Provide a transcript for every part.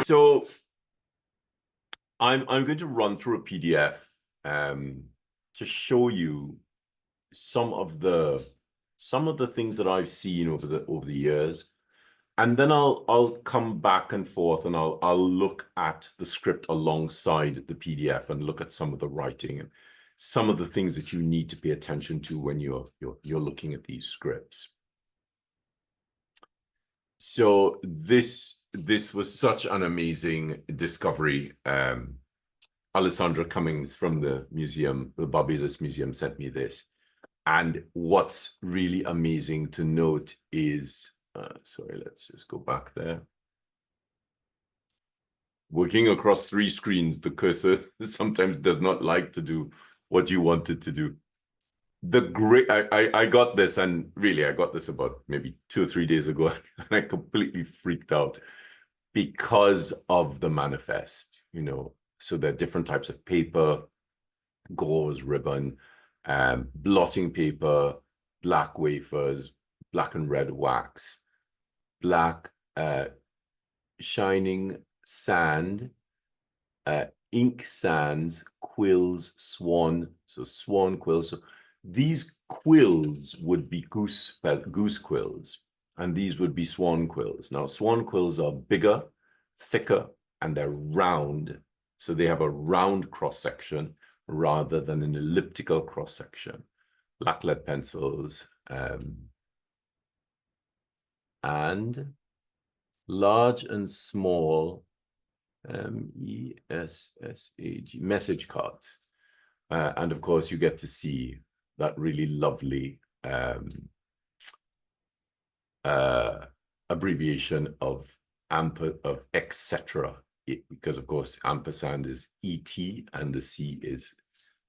So I'm going to run through a PDF to show you some of the things that I've seen over the years, and then I'll come back and forth and I'll look at the script alongside the PDF and look at some of the writing and some of the things that you need to pay attention to when you're looking at these scripts. So this was such an amazing discovery. Alessandra Cummings from the museum, the Barbados Museum, sent me this. And what's really amazing to note is, sorry, let's just go back there. Working across 3 screens, the cursor sometimes does not like to do what you want it to do. I got this, and really I got this about maybe 2 or 3 days ago, and I completely freaked out because of the manifest, you know. So there are different types of paper, gauze, ribbon, blotting paper, black wafers, black and red wax, black shining sand, ink sands, quills, swan, so swan quills. So these quills would be goose quills, and these would be swan quills. Now, swan quills are bigger, thicker, and they're round. So they have a round cross-section rather than an elliptical cross-section. Black lead pencils, and large and small MESSAG message cards. And of course, you get to see that really lovely abbreviation of etc. Because of course, ampersand is ET and the C is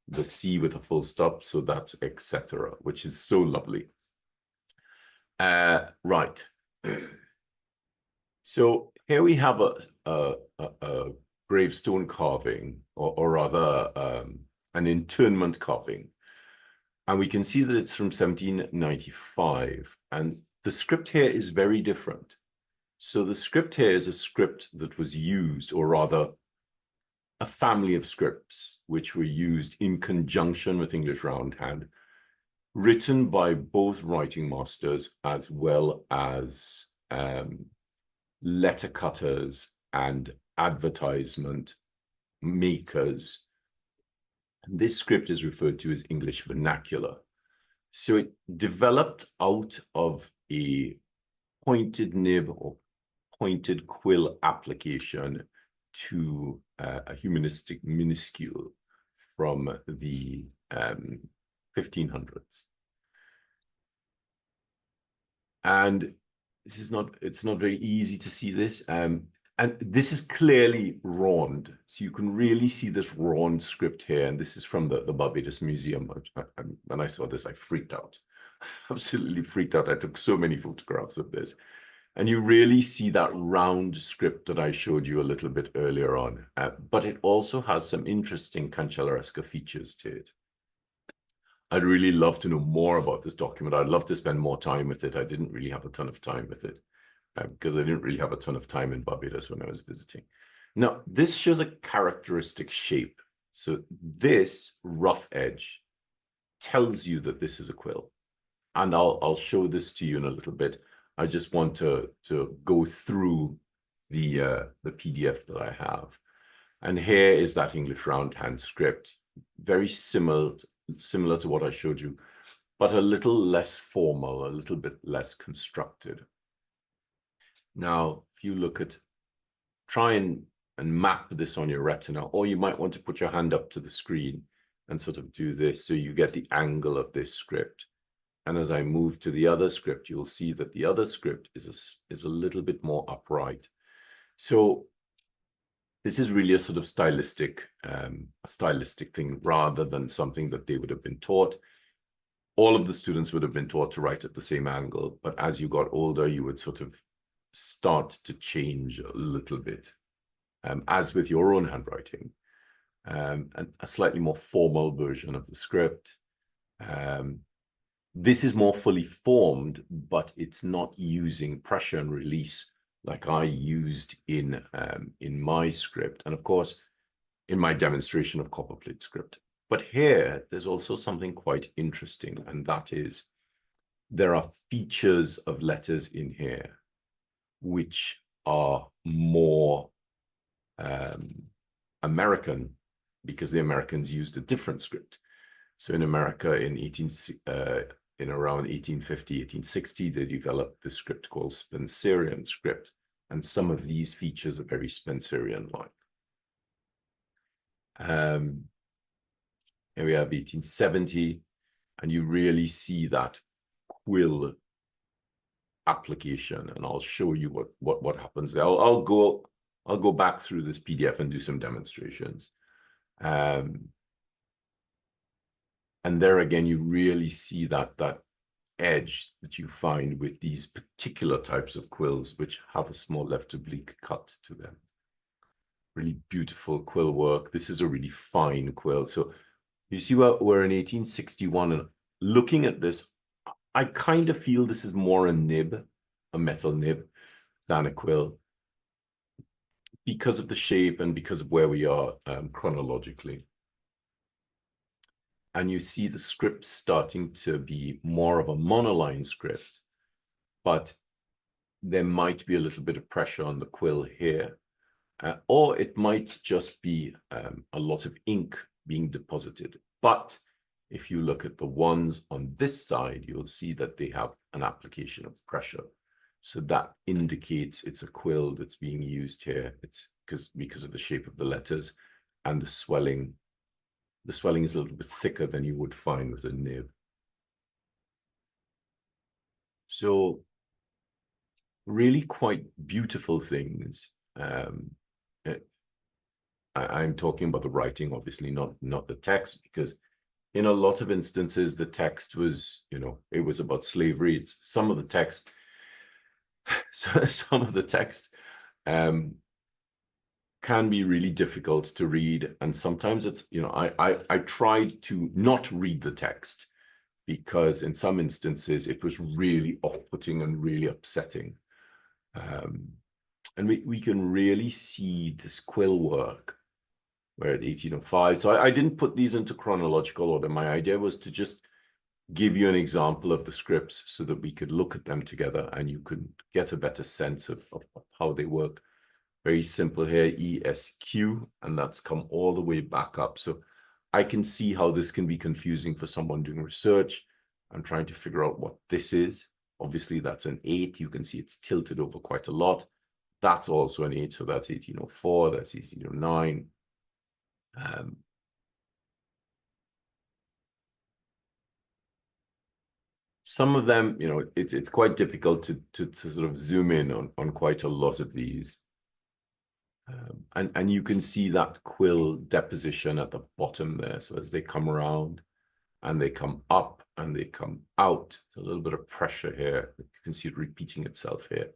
the C with a full stop. So that's etc., which is so lovely. Right. So here we have a gravestone carving, or rather an interment carving. And we can see that it's from 1795. And the script here is very different. So the script here is a script that was used, or rather a family of scripts, which were used in conjunction with English roundhand, written by both writing masters as well as letter cutters and advertisement makers. This script is referred to as English vernacular. So it developed out of a pointed nib or pointed quill application to a humanistic minuscule from the 1500s. And it's not very easy to see this. And this is clearly rawned. So you can really see this rawned script here. And this is from the Barbados Museum. When I saw this, I freaked out. Absolutely freaked out. I took so many photographs of this. And you really see that round script that I showed you a little bit earlier on. But it also has some interesting Cancellaresca features to it. I'd really love to know more about this document. I'd love to spend more time with it. I didn't really have a ton of time with it because I didn't really have a ton of time in Barbados when I was visiting. Now, this shows a characteristic shape. So this rough edge tells you that this is a quill. And I'll show this to you in a little bit. I just want to go through the PDF that I have. And here is that English roundhand script, very similar to what I showed you, but a little less formal, a little bit less constructed. Now, if you look at, try and map this on your retina, or you might want to put your hand up to the screen and sort of do this so you get the angle of this script. And as I move to the other script, you'll see that the other script is a little bit more upright. So this is really a sort of stylistic thing rather than something that they would have been taught. All of the students would have been taught to write at the same angle, but as you got older, you would sort of start to change a little bit, as with your own handwriting, and a slightly more formal version of the script. This is more fully formed, but it's not using pressure and release like I used in my script, and of course, in my demonstration of copperplate script. But here, there's also something quite interesting, and that is there are features of letters in here which are more American, because the Americans used a different script. So in America in around 1850, 1860, they developed this script called Spencerian script. And some of these features are very Spencerian-like. Here we have 1870, and you really see that quill application, and I'll show you what happens there. I'll go back through this PDF and do some demonstrations. And there again, you really see that edge that you find with these particular types of quills, which have a small left oblique cut to them. Really beautiful quill work. This is a really fine quill. So you see we're in 1861, and looking at this, I kind of feel this is more a nib, a metal nib, than a quill, because of the shape and because of where we are chronologically. And you see the script starting to be more of a monoline script, but there might be a little bit of pressure on the quill here, or it might just be a lot of ink being deposited. But if you look at the ones on this side, you'll see that they have an application of pressure. So that indicates it's a quill that's being used here. It's because of the shape of the letters, and the swelling. The swelling is a little bit thicker than you would find with a nib. So really quite beautiful things. I'm talking about the writing, obviously, not the text, because in a lot of instances, the text was, it was about slavery. It's some of the text can be really difficult to read. And sometimes it's, I tried to not read the text, because in some instances it was really off-putting and really upsetting. And we can really see this quill work. We're at 1805. So I didn't put these into chronological order. My idea was to just give you an example of the scripts so that we could look at them together and you could get a better sense of how they work. Very simple here, ESQ, and that's come all the way back up. So I can see how this can be confusing for someone doing research. I'm trying to figure out what this is. Obviously, that's an 8. You can see it's tilted over quite a lot. That's also an 8, so that's 1804, that's 1809. Some of them, it's quite difficult to sort of zoom in on quite a lot of these. And you can see that quill deposition at the bottom there. So as they come around and they come up and they come out, there's a little bit of pressure here. You can see it repeating itself here.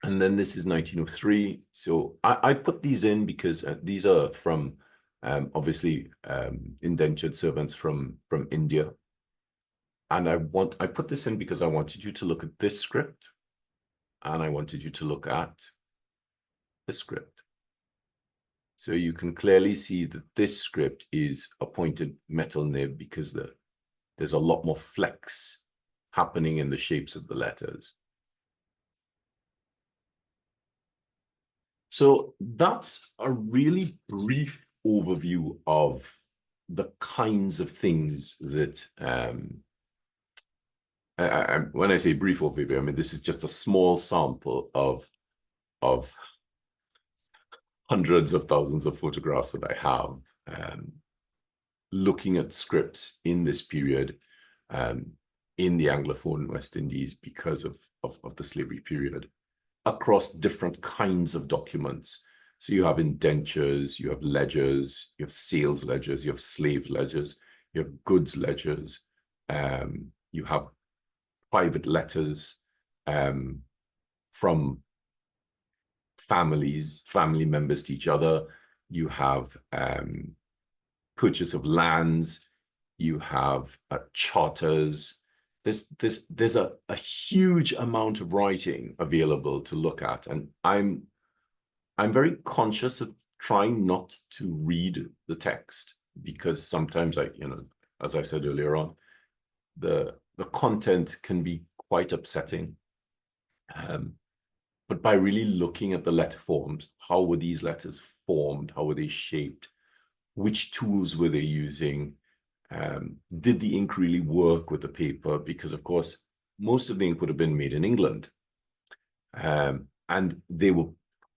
And then this is 1903. So I put these in because these are from, obviously, indentured servants from India. And I put this in because I wanted you to look at this script, and I wanted you to look at this script. So you can clearly see that this script is a pointed metal nib because there's a lot more flex happening in the shapes of the letters. So that's a really brief overview of the kinds of things that, when I say brief overview, I mean, this is just a small sample of hundreds of thousands of photographs that I have, looking at scripts in this period, in the Anglophone West Indies because of the slavery period, across different kinds of documents. So you have indentures, you have ledgers, you have sales ledgers, you have slave ledgers, you have goods ledgers, you have private letters from family members to each other. You have purchase of lands, you have charters, there's a huge amount of writing available to look at, and I'm very conscious of trying not to read the text because sometimes as I said earlier on, the content can be quite upsetting. But by really looking at the letter forms, how were these letters formed? How were they shaped? Which tools were they using? Did the ink really work with the paper? Because of course, most of the ink would have been made in England. And they were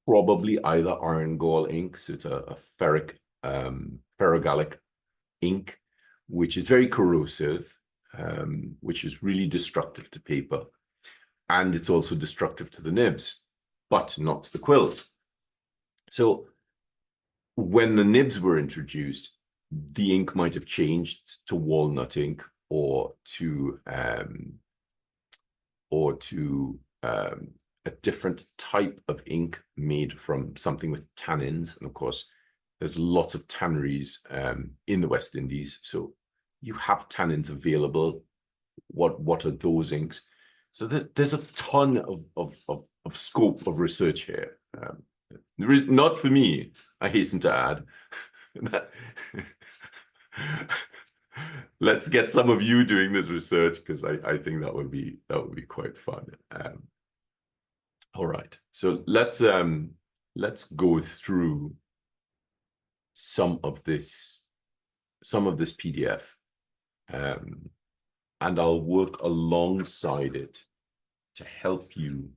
probably either iron gall ink, so it's a ferrogallic ink, which is very corrosive, which is really destructive to paper. And it's also destructive to the nibs, but not to the quills. So when the nibs were introduced, the ink might have changed to walnut ink or to a different type of ink made from something with tannins. And of course, there's lots of tanneries in the West Indies, so you have tannins available. What are those inks? So there's a ton of scope of research here. There is not for me, I hasten to add. Let's get some of you doing this research because I think that would be quite fun. All right, so let's go through some of this PDF, and I'll work alongside it to help you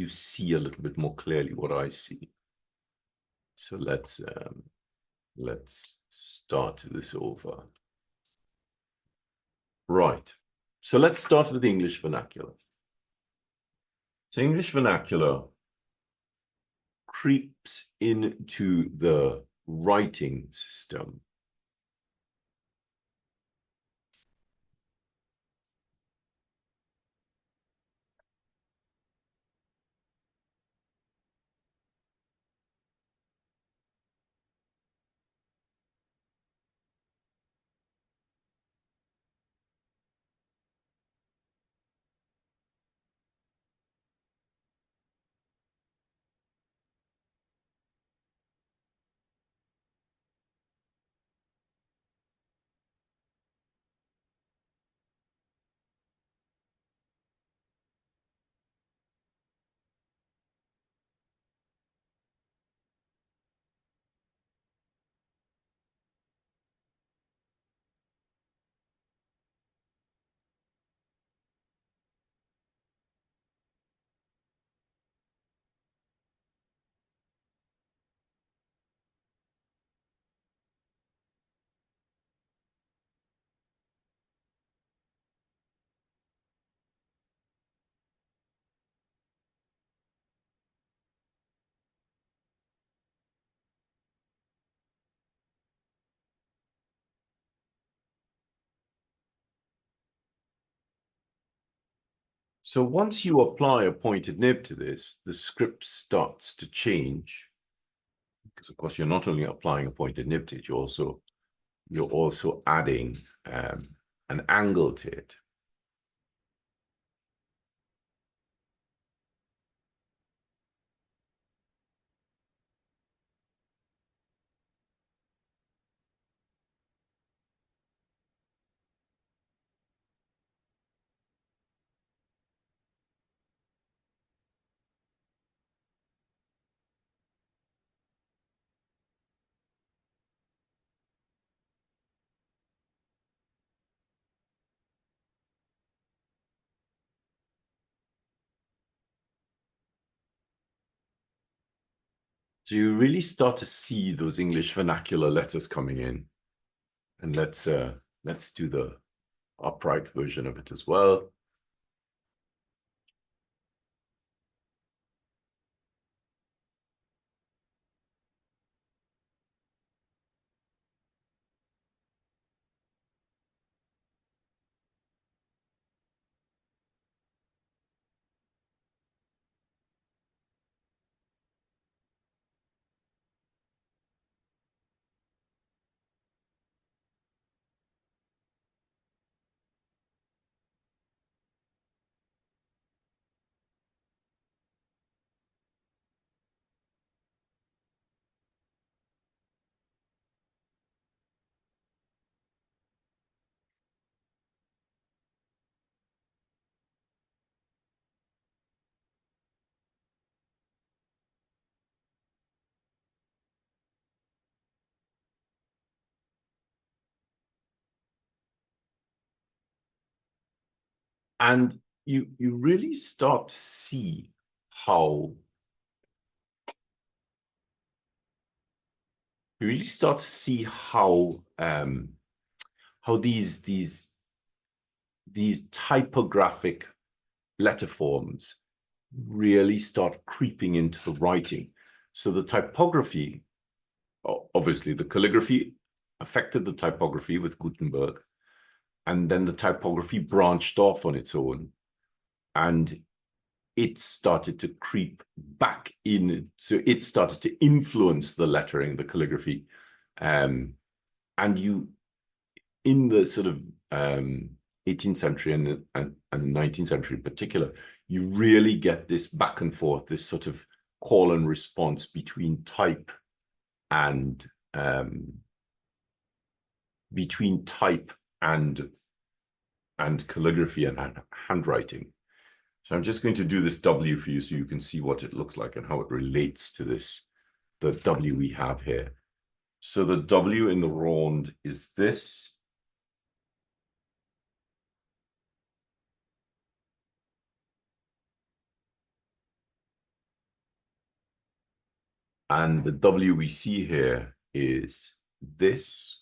see a little bit more clearly what I see. So let's start this over. Right. So let's start with the English vernacular. So English vernacular creeps into the writing system. So once you apply a pointed nib to this, the script starts to change. Because of course, you're not only applying a pointed nib to it, you're also adding an angle to it. So you really start to see those English vernacular letters coming in. And let's do the upright version of it as well. And you really start to see how these typographic letter forms really start creeping into the writing. So the typography, obviously the calligraphy affected the typography with Gutenberg, and then the typography branched off on its own, and it started to creep back in. So it started to influence the lettering, the calligraphy. And you, in the sort of 18th century and 19th century in particular, you really get this back and forth, this sort of call and response between type and calligraphy and handwriting. So I'm just going to do this W for you so you can see what it looks like and how it relates to this, the W we have here. So the W in the Rond is this. And the W we see here is this.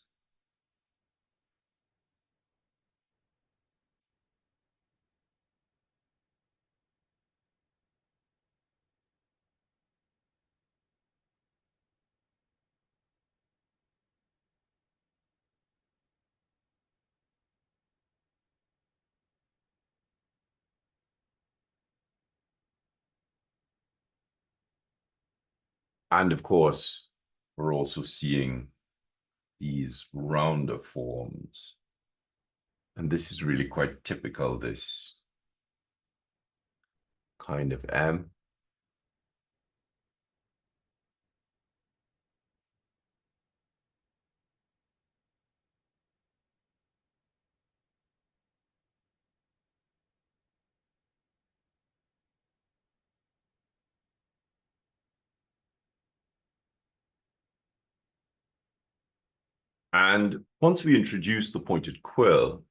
And of course, we're also seeing these rounder forms. And this is really quite typical, this kind of M. And once we introduce the pointed quill,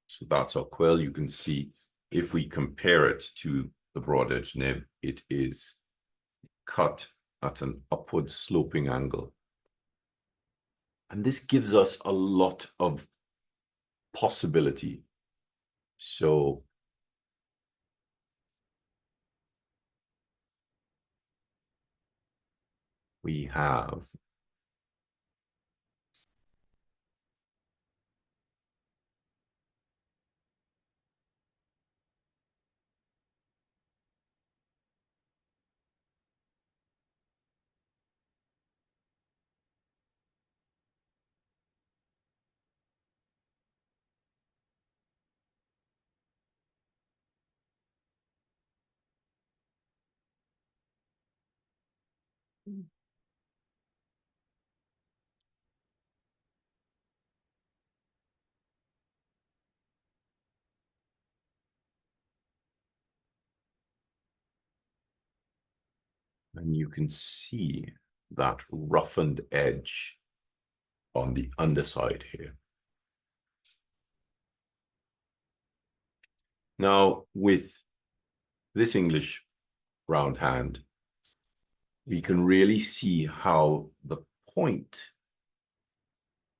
so that's our quill, you can see if we compare it to the broad edge nib, it is cut at an upward sloping angle. And this gives us a lot of possibility. So we have and you can see that roughened edge on the underside here. Now, with this English round hand, we can really see how the point,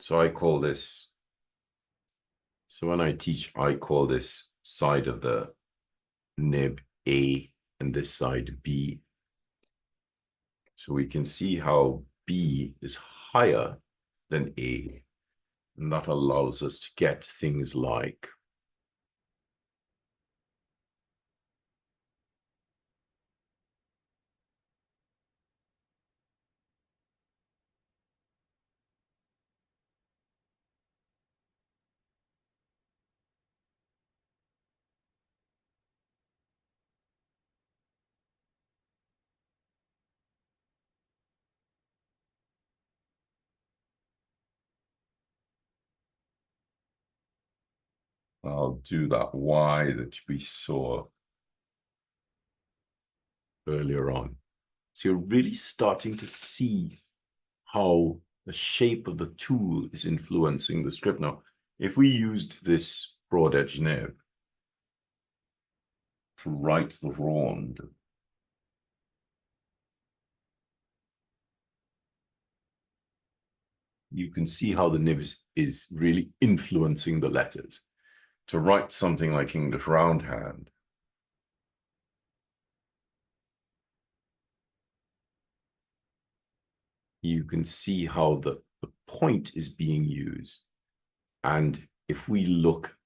so I call this, so when I teach, I call this side of the nib A and this side B. So we can see how B is higher than A, and that allows us to get things like I'll do that Y that we saw earlier on. So you're really starting to see how the shape of the tool is influencing the script. Now, if we used this broad edge nib, to write the rond, you can see how the nib is really influencing the letters. To write something like English roundhand, you can see how the point is being used. And if we look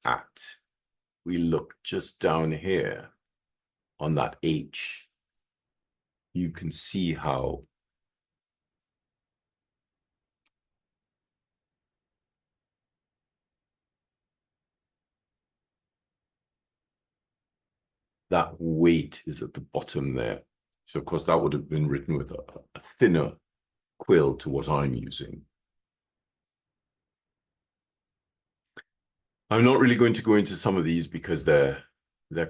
just down here on that H, you can see how that weight is at the bottom there. So of course that would have been written with a thinner quill to what I'm using. I'm not really going to go into some of these because they're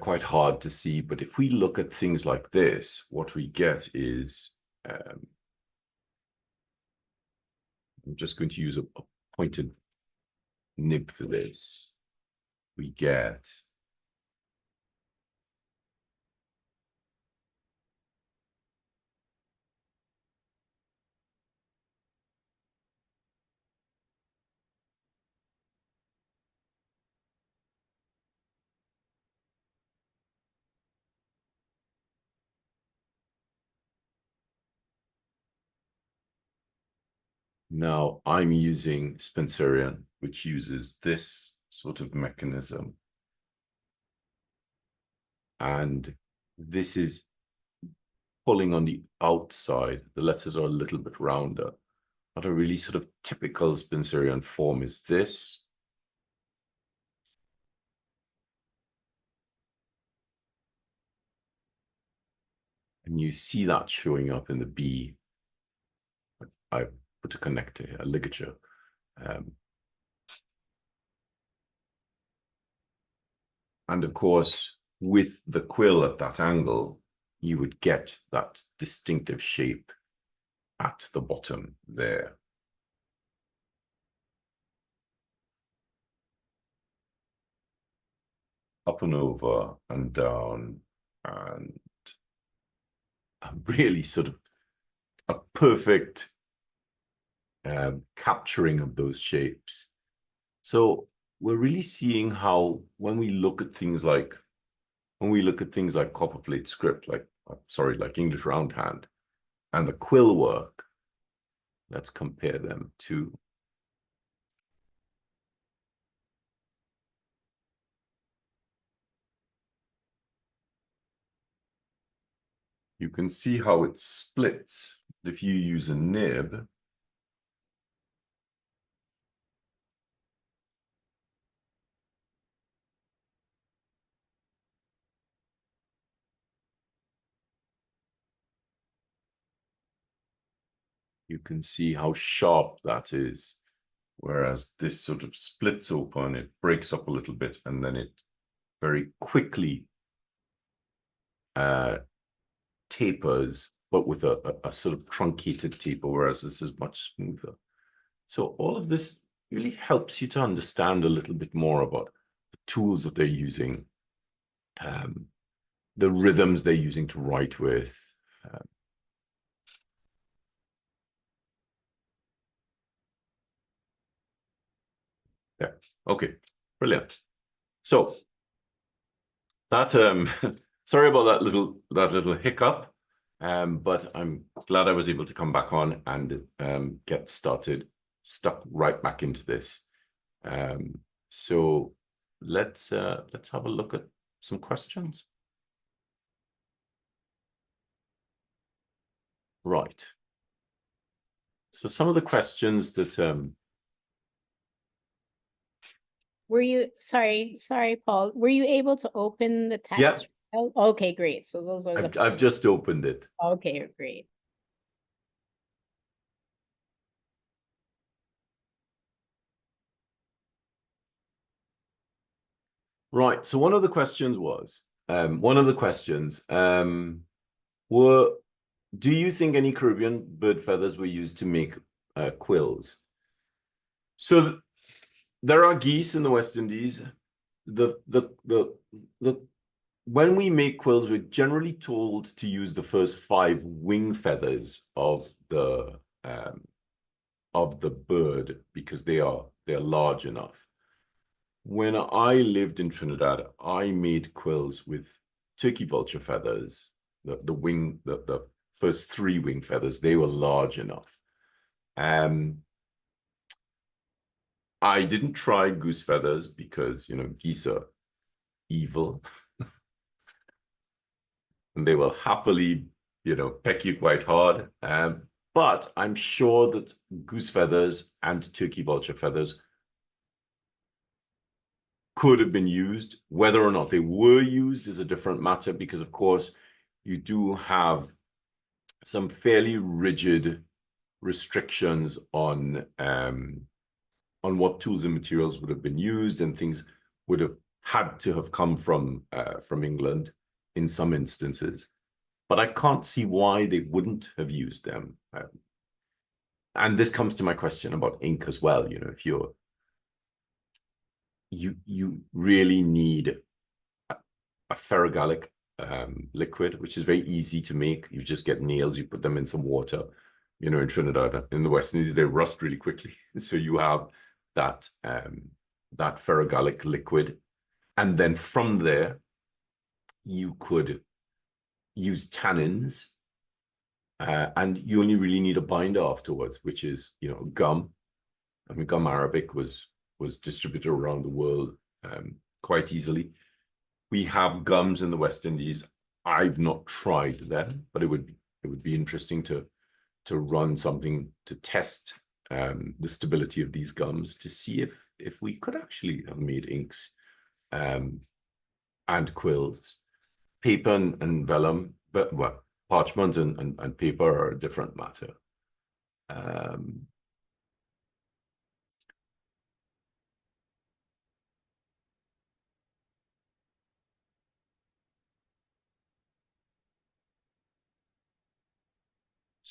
quite hard to see, but if we look at things like this, what we get is, I'm just going to use a pointed nib for this. We get now I'm using Spencerian, which uses this sort of mechanism. And this is pulling on the outside. The letters are a little bit rounder. But a really sort of typical Spencerian form is this. And you see that showing up in the B. I put a connector here, a ligature. And of course, with the quill at that angle, you would get that distinctive shape at the bottom there. Up and over and down, and really sort of a perfect capturing of those shapes. So we're really seeing how when we look at things like copperplate script, like English roundhand, and the quill work, let's compare them to. You can see how it splits if you use a nib. You can see how sharp that is. Whereas this sort of splits open, it breaks up a little bit, and then it very quickly tapers, but with a sort of truncated taper, whereas this is much smoother. So all of this really helps you to understand a little bit more about the tools that they're using, the rhythms they're using to write with. Yeah, okay, brilliant. So that sorry about that little hiccup, but I'm glad I was able to come back on and get stuck right back into this. So let's have a look at some questions. Right. So some of the questions that were you sorry, Paul, were you able to open the text? Yeah. Okay, great. So those are the I've just opened it. Okay, great. Right. So one of the questions were, do you think any Caribbean bird feathers were used to make quills? So there are geese in the West Indies. The when we make quills, we're generally told to use the first 5 wing feathers of the bird because they're large enough. When I lived in Trinidad, I made quills with turkey vulture feathers. The first 3 wing feathers, they were large enough. I didn't try goose feathers because, you know, geese are evil. And they will happily, you know, peck you quite hard. But I'm sure that goose feathers and turkey vulture feathers could have been used. Whether or not they were used is a different matter because, of course, you do have some fairly rigid restrictions on what tools and materials would have been used, and things would have had to have come from England in some instances. But I can't see why they wouldn't have used them. And this comes to my question about ink as well. You know, if you really need a ferrogallic liquid, which is very easy to make. You just get nails, you put them in some water. You know, in Trinidad, in the West Indies, they rust really quickly. So you have that ferrogallic liquid. And then from there, you could use tannins, and you only really need a binder afterwards, which is, you know, gum. I mean, gum arabic was distributed around the world quite easily. We have gums in the West Indies. I've not tried them, but it would be interesting to run something to test the stability of these gums to see if we could actually have made inks and quills. Paper and vellum, but well, parchment and paper are a different matter.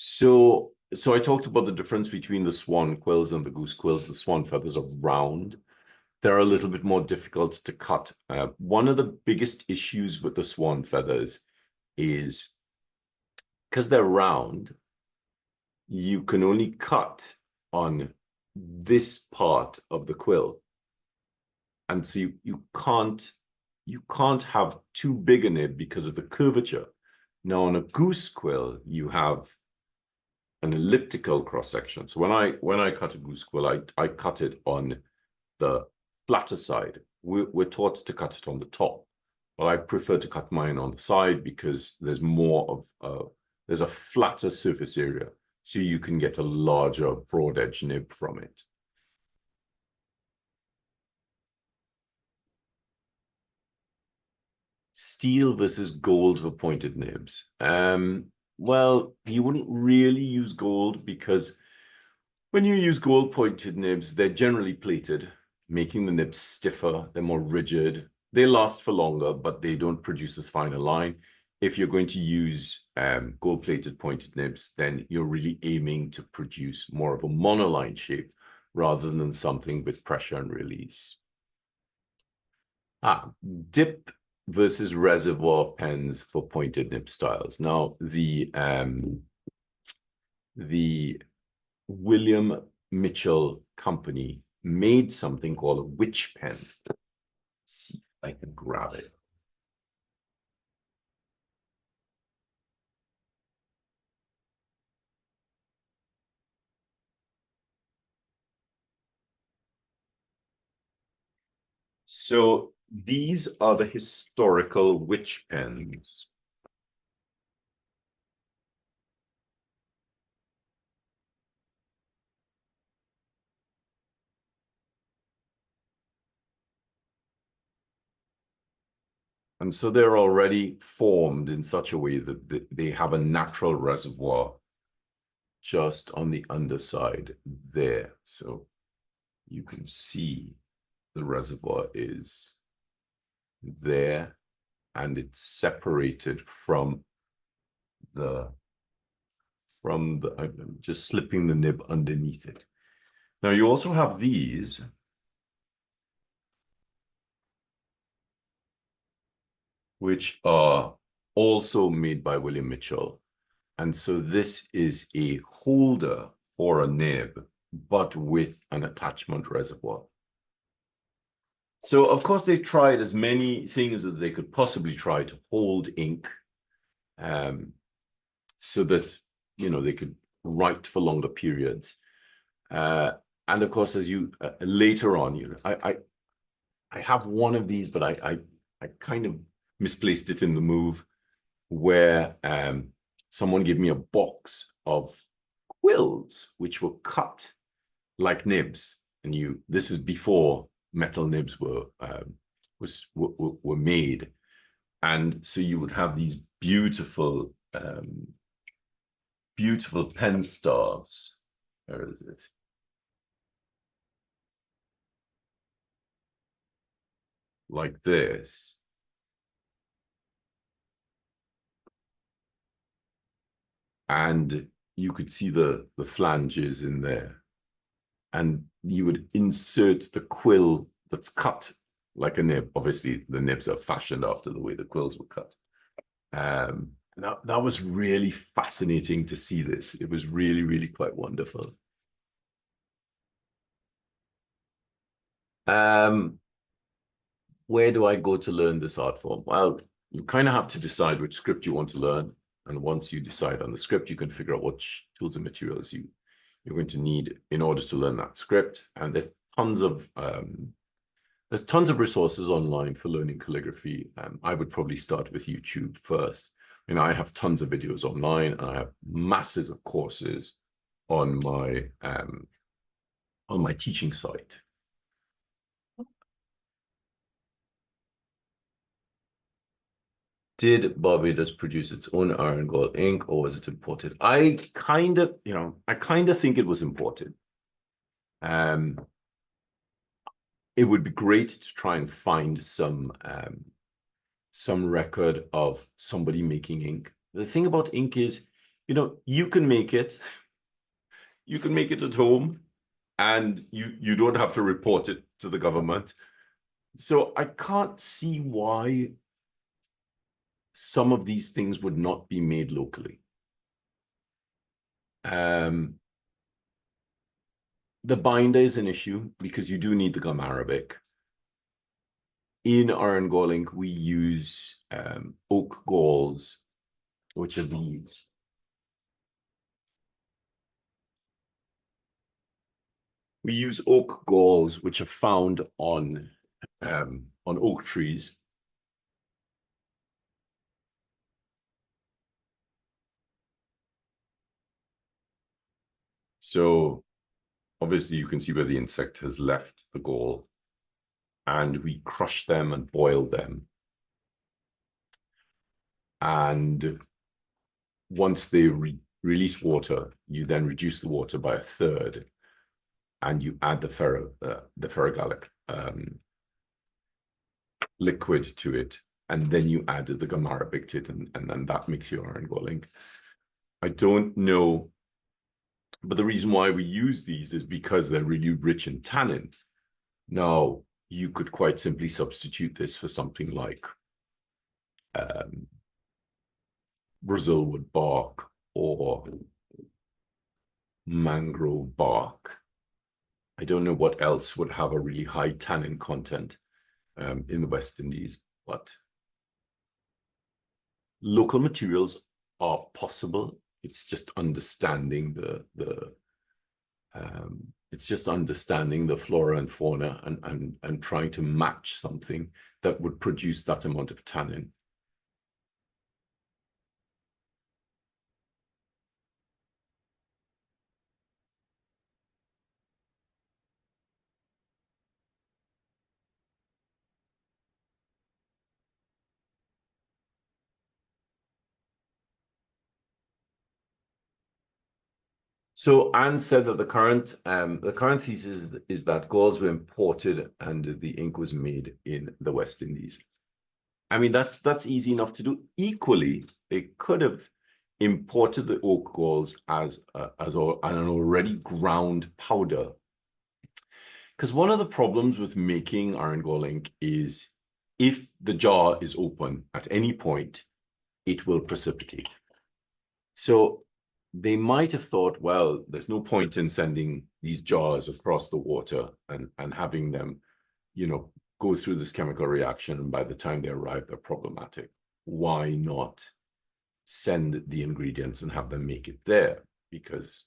So I talked about the difference between the swan quills and the goose quills. The swan feathers are round. They're a little bit more difficult to cut. One of the biggest issues with the swan feathers is because they're round, you can only cut on this part of the quill. And so you can't have too big a nib because of the curvature. Now on a goose quill, you have an elliptical cross section. So when I cut a goose quill, I cut it on the flatter side. We're taught to cut it on the top, but I prefer to cut mine on the side because there's more of there's a flatter surface area, so you can get a larger broad edge nib from it. Steel versus gold for pointed nibs. Well, you wouldn't really use gold because when you use gold pointed nibs, they're generally plated, making the nibs stiffer, they're more rigid. They last for longer, but they don't produce as fine a line. If you're going to use gold-plated pointed nibs, then you're really aiming to produce more of a monoline shape rather than something with pressure and release. Dip versus reservoir pens for pointed nib styles. Now, the William Mitchell Company made something called a witch pen. Let's see if I can grab it. So these are the historical witch pens. And so they're already formed in such a way that they have a natural reservoir just on the underside there. So you can see the reservoir is there, and it's separated from I'm just slipping the nib underneath it. Now you also have these. which are also made by William Mitchell. And so this is a holder for a nib, but with an attachment reservoir. So of course they tried as many things as they could possibly try to hold ink, so that, you know, they could write for longer periods. And of course, as you later on, you know, I have one of these, but I kind of misplaced it in the move, where someone gave me a box of quills which were cut like nibs, and this is before metal nibs were made, and so you would have these beautiful beautiful pen staves. Where is it? Like this. And you could see the flanges in there. And you would insert the quill that's cut like a nib. Obviously, the nibs are fashioned after the way the quills were cut. That was really fascinating to see this. It was really, really quite wonderful. Where do I go to learn this art form? Well, you kind of have to decide which script you want to learn. And once you decide on the script, you can figure out which tools and materials you're going to need in order to learn that script. And there's tons of resources online for learning calligraphy. I would probably start with YouTube first. I mean, I have tons of videos online, and I have masses of courses on my teaching site. Did Barbados produce its own iron gall ink, or was it imported? I kind of think it was imported. It would be great to try and find some record of somebody making ink. The thing about ink is, you know, you can make it at home, and you don't have to report it to the government. So I can't see why some of these things would not be made locally. The binder is an issue because you do need the gum arabic. In iron gall ink, we use oak galls, which are these. We use oak galls, which are found on oak trees. So obviously you can see where the insect has left the gall, and we crush them and boil them. And once they release water, you then reduce the water by 1/3, and you add the ferrogallic liquid to it, and then you add the gum arabic to it, and then that makes your iron gall ink. I don't know, but the reason why we use these is because they're really rich in tannin. Now, you could quite simply substitute this for something like Brazil wood bark or mangrove bark. I don't know what else would have a really high tannin content in the West Indies, but local materials are possible. It's just understanding the flora and fauna, and trying to match something that would produce that amount of tannin. So Anne said that the current thesis is that galls were imported and the ink was made in the West Indies. I mean, that's easy enough to do. Equally, they could have imported the oak galls as an already ground powder. Because one of the problems with making iron gall ink is if the jar is open at any point, it will precipitate. So they might have thought, well, there's no point in sending these jars across the water and having them, go through this chemical reaction, and by the time they arrive, they're problematic. Why not send the ingredients and have them make it there? Because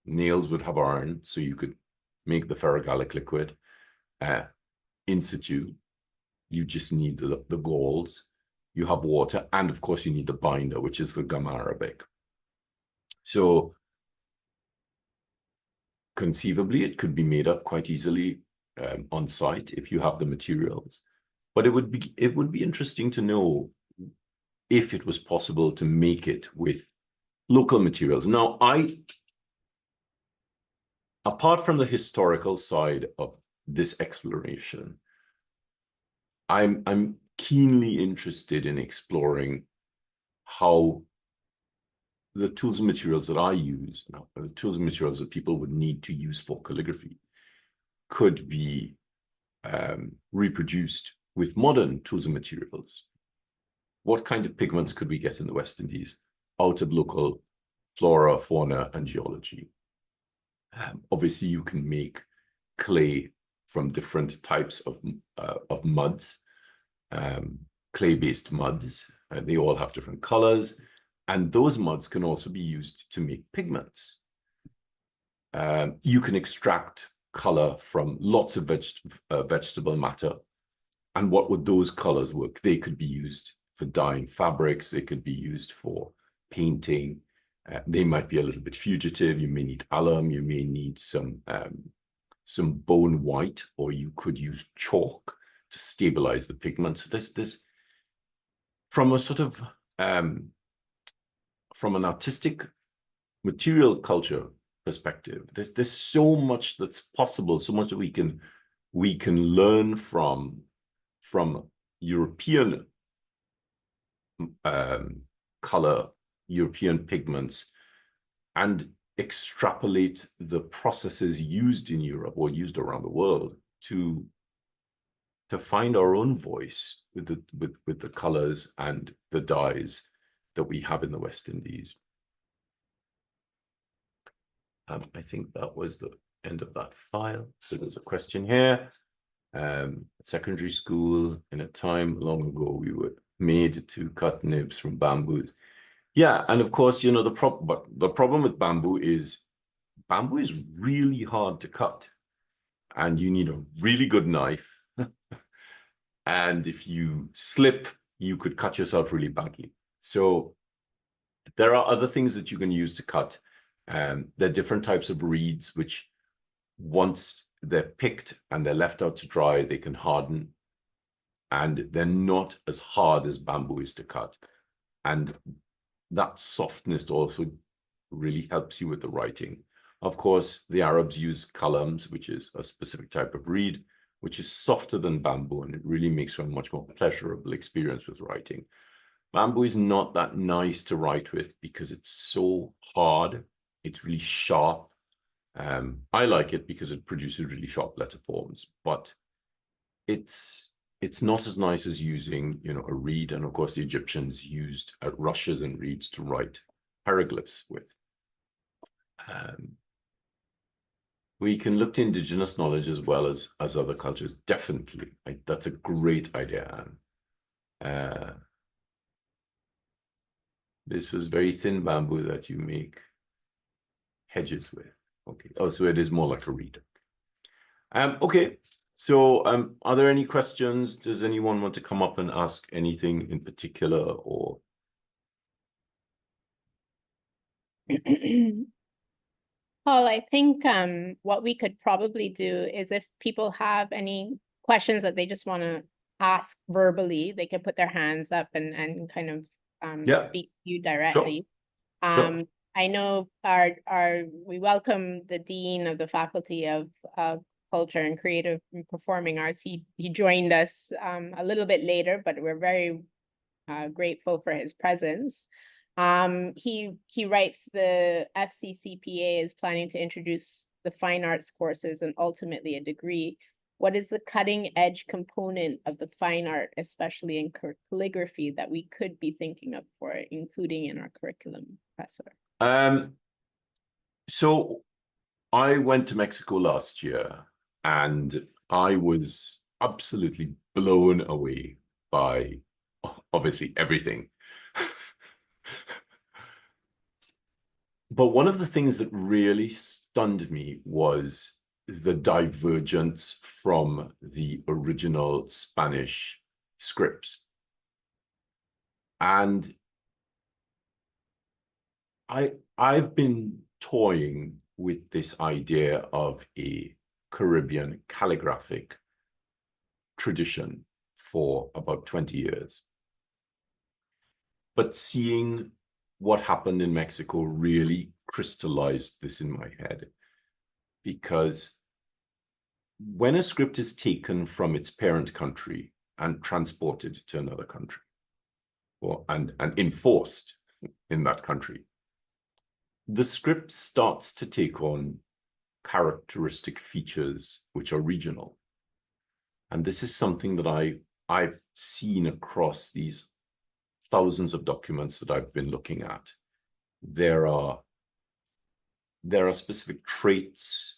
nails would have iron, so you could make the ferrogallic liquid in situ. You just need the galls. You have water, and of course you need the binder, which is the gum arabic. So conceivably, it could be made up quite easily on site if you have the materials. But it would be interesting to know if it was possible to make it with local materials. Now, apart from the historical side of this exploration, I'm keenly interested in exploring how the tools and materials that I use, the tools and materials that people would need to use for calligraphy, could be reproduced with modern tools and materials. What kind of pigments could we get in the West Indies out of local flora, fauna, and geology? Obviously, you can make clay from different types of muds, clay-based muds. They all have different colors, and those muds can also be used to make pigments. You can extract color from lots of vegetable matter. And what would those colors work? They could be used for dyeing fabrics. They could be used for painting. They might be a little bit fugitive. You may need alum. You may need some bone white, or you could use chalk to stabilize the pigment. So this from a sort of from an artistic material culture perspective, there's so much that's possible, so much that we can learn from European color, European pigments, and extrapolate the processes used in Europe or used around the world to find our own voice with the colors and the dyes that we have in the West Indies. I think that was the end of that file. So there's a question here. At secondary school, in a time long ago, we were made to cut nibs from bamboos. Yeah, and of course, the problem with bamboo is really hard to cut, and you need a really good knife. And if you slip, you could cut yourself really badly. So there are other things that you can use to cut. There are different types of reeds, which once they're picked and they're left out to dry, they can harden. And they're not as hard as bamboo is to cut. And that softness also really helps you with the writing. Of course, the Arabs use kalams, which is a specific type of reed, which is softer than bamboo, and it really makes for a much more pleasurable experience with writing. Bamboo is not that nice to write with because it's so hard. It's really sharp. I like it because it produces really sharp letter forms, but it's not as nice as using, a reed. And of course, the Egyptians used rushes and reeds to write hieroglyphs with. We can look to indigenous knowledge as well as other cultures. Definitely, that's a great idea, Anne. This was very thin bamboo that you make hedges with. Okay. Oh, so it is more like a reed. Okay. So are there any questions? Does anyone want to come up and ask anything in particular, or? Paul, I think what we could probably do is if people have any questions that they just want to ask verbally, they can put their hands up and kind of speak to you directly. Sure. I know we welcome the Dean of the Faculty of Culture and Creative and Performing Arts. He joined us a little bit later, but we're very grateful for his presence. He writes the FCCPA is planning to introduce the fine arts courses and ultimately a degree what is the cutting edge component of the fine art, especially in calligraphy, that we could be thinking of for including in our curriculum, Professor? So I went to Mexico last year and I was absolutely blown away by obviously everything. But one of the things that really stunned me was the divergence from the original Spanish scripts. And I've been toying with this idea of a Caribbean calligraphic tradition for about 20 years. But seeing what happened in Mexico really crystallized this in my head, because when a script is taken from its parent country and transported to another country, and enforced in that country, the script starts to take on characteristic features which are regional. And this is something that I've seen across these thousands of documents that I've been looking at. There are specific traits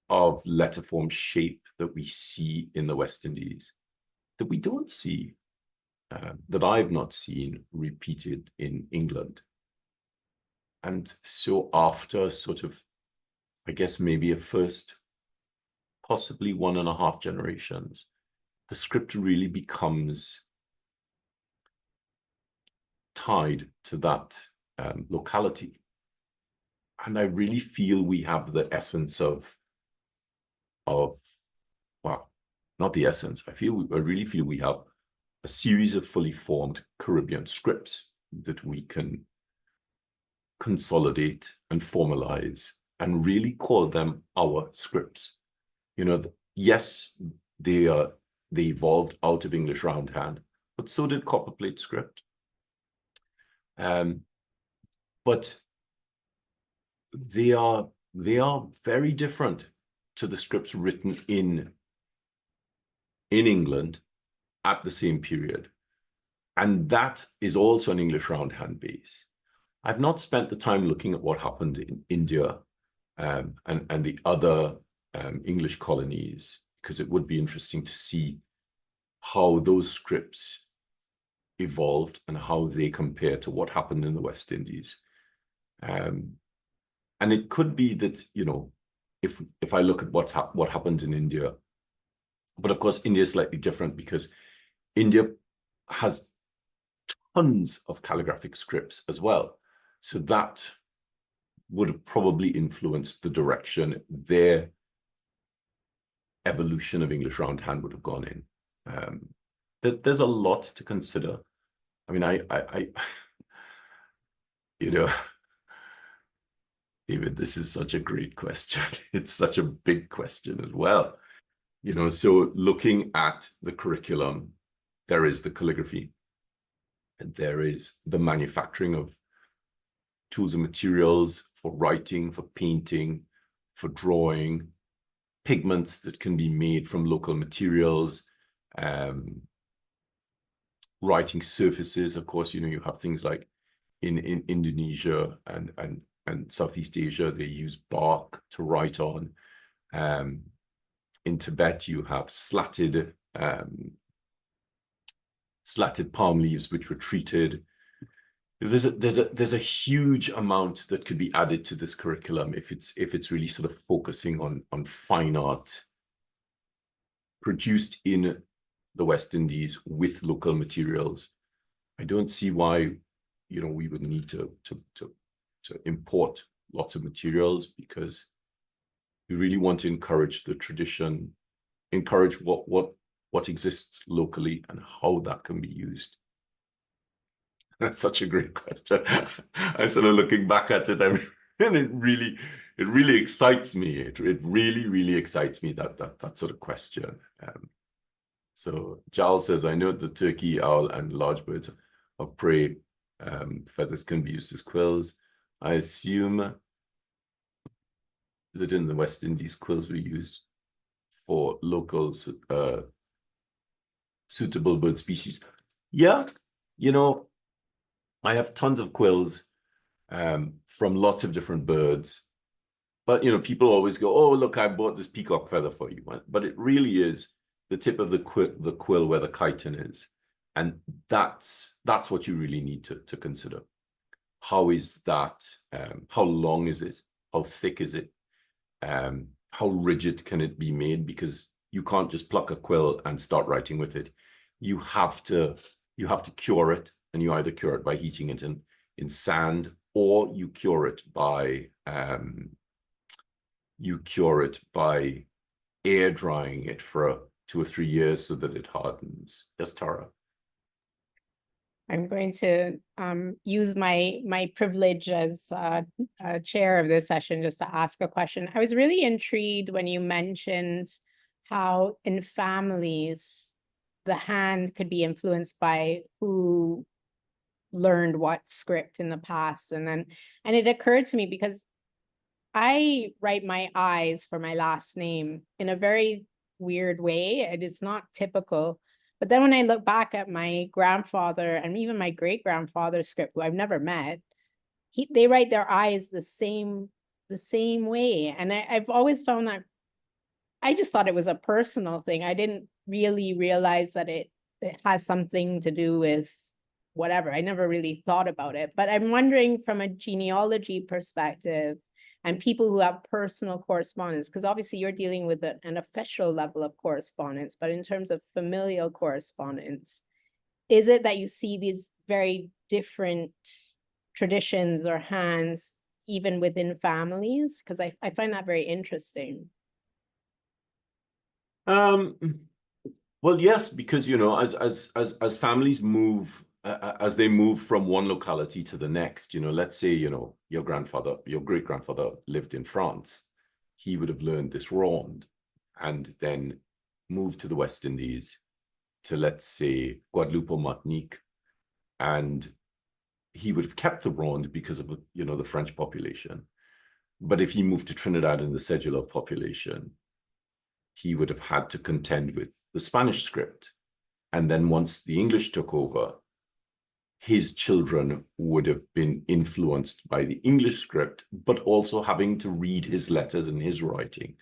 of letterform shape that we see in the West Indies that we don't see, that I've not seen repeated in England. And so after sort of, I guess maybe a first, possibly 1.5 generations, the script really becomes tied to that locality. And I really feel we have the essence of well, not the essence. I really feel we have a series of fully formed Caribbean scripts that we can consolidate and formalize and really call them our scripts. You know, yes, they evolved out of English roundhand, but so did copperplate script. But they are very different to the scripts written in England at the same period. And that is also an English roundhand base. I've not spent the time looking at what happened in India and the other English colonies, because it would be interesting to see how those scripts evolved and how they compare to what happened in the West Indies. And it could be that, you know, if I look at what happened in India, but of course, India is slightly different because India has tons of calligraphic scripts as well. So that would have probably influenced the direction their evolution of English roundhand would have gone in. There's a lot to consider. I mean, I you know, David, this is such a great question. It's such a big question as well. You know, so looking at the curriculum, there is the calligraphy, and there is the manufacturing of tools and materials for writing, for painting, for drawing, pigments that can be made from local materials, writing surfaces. Of course, you know, you have things like in Indonesia and Southeast Asia, they use bark to write on. In Tibet, you have slatted palm leaves which were treated. There's a huge amount that could be added to this curriculum if it's really sort of focusing on fine art produced in the West Indies with local materials. I don't see why, you know, we would need to import lots of materials, because we really want to encourage the tradition, encourage what exists locally and how that can be used. That's such a great question. I'm sort of looking back at it, and it really excites me. It really excites me, that sort of question. So Giles says, I know the turkey, owl, and large birds of prey feathers can be used as quills. I assume that in the West Indies, quills were used for local suitable bird species. Yeah, you know, I have tons of quills from lots of different birds. But, you know, people always go, oh, look, I bought this peacock feather for you. But it really is the tip of the quill where the chitin is. And that's what you really need to consider. How is that? How long is it? How thick is it? How rigid can it be made? Because you can't just pluck a quill and start writing with it. You have to cure it, and you either cure it by heating it in sand, or you cure it by air drying it for 2 or 3 years so that it hardens. Yes, Tara. I'm going to use my privilege as chair of this session just to ask a question. I was really intrigued when you mentioned how in families the hand could be influenced by who learned what script in the past. And it occurred to me because I write my I's for my last name in a very weird way. It is not typical. But then when I look back at my grandfather and even my great grandfather's script, who I've never met, they write their I's the same way. And I've always found that I just thought it was a personal thing. I didn't really realize that it has something to do with whatever. I never really thought about it. But I'm wondering from a genealogy perspective, and people who have personal correspondence, because obviously you're dealing with an official level of correspondence, but in terms of familial correspondence, is it that you see these very different traditions or hands even within families? Because I find that very interesting. Well, yes, because, you know, as families move, as they move from one locality to the next, you know, let's say, you know, your great grandfather lived in France, he would have learned this rond and then moved to the West Indies to, let's say, Guadeloupe or Martinique, and he would have kept the rond because of, you know, the French population. But if he moved to Trinidad and the Cedula population, he would have had to contend with the Spanish script. And then once the English took over, his children would have been influenced by the English script, but also having to read his letters and his writing,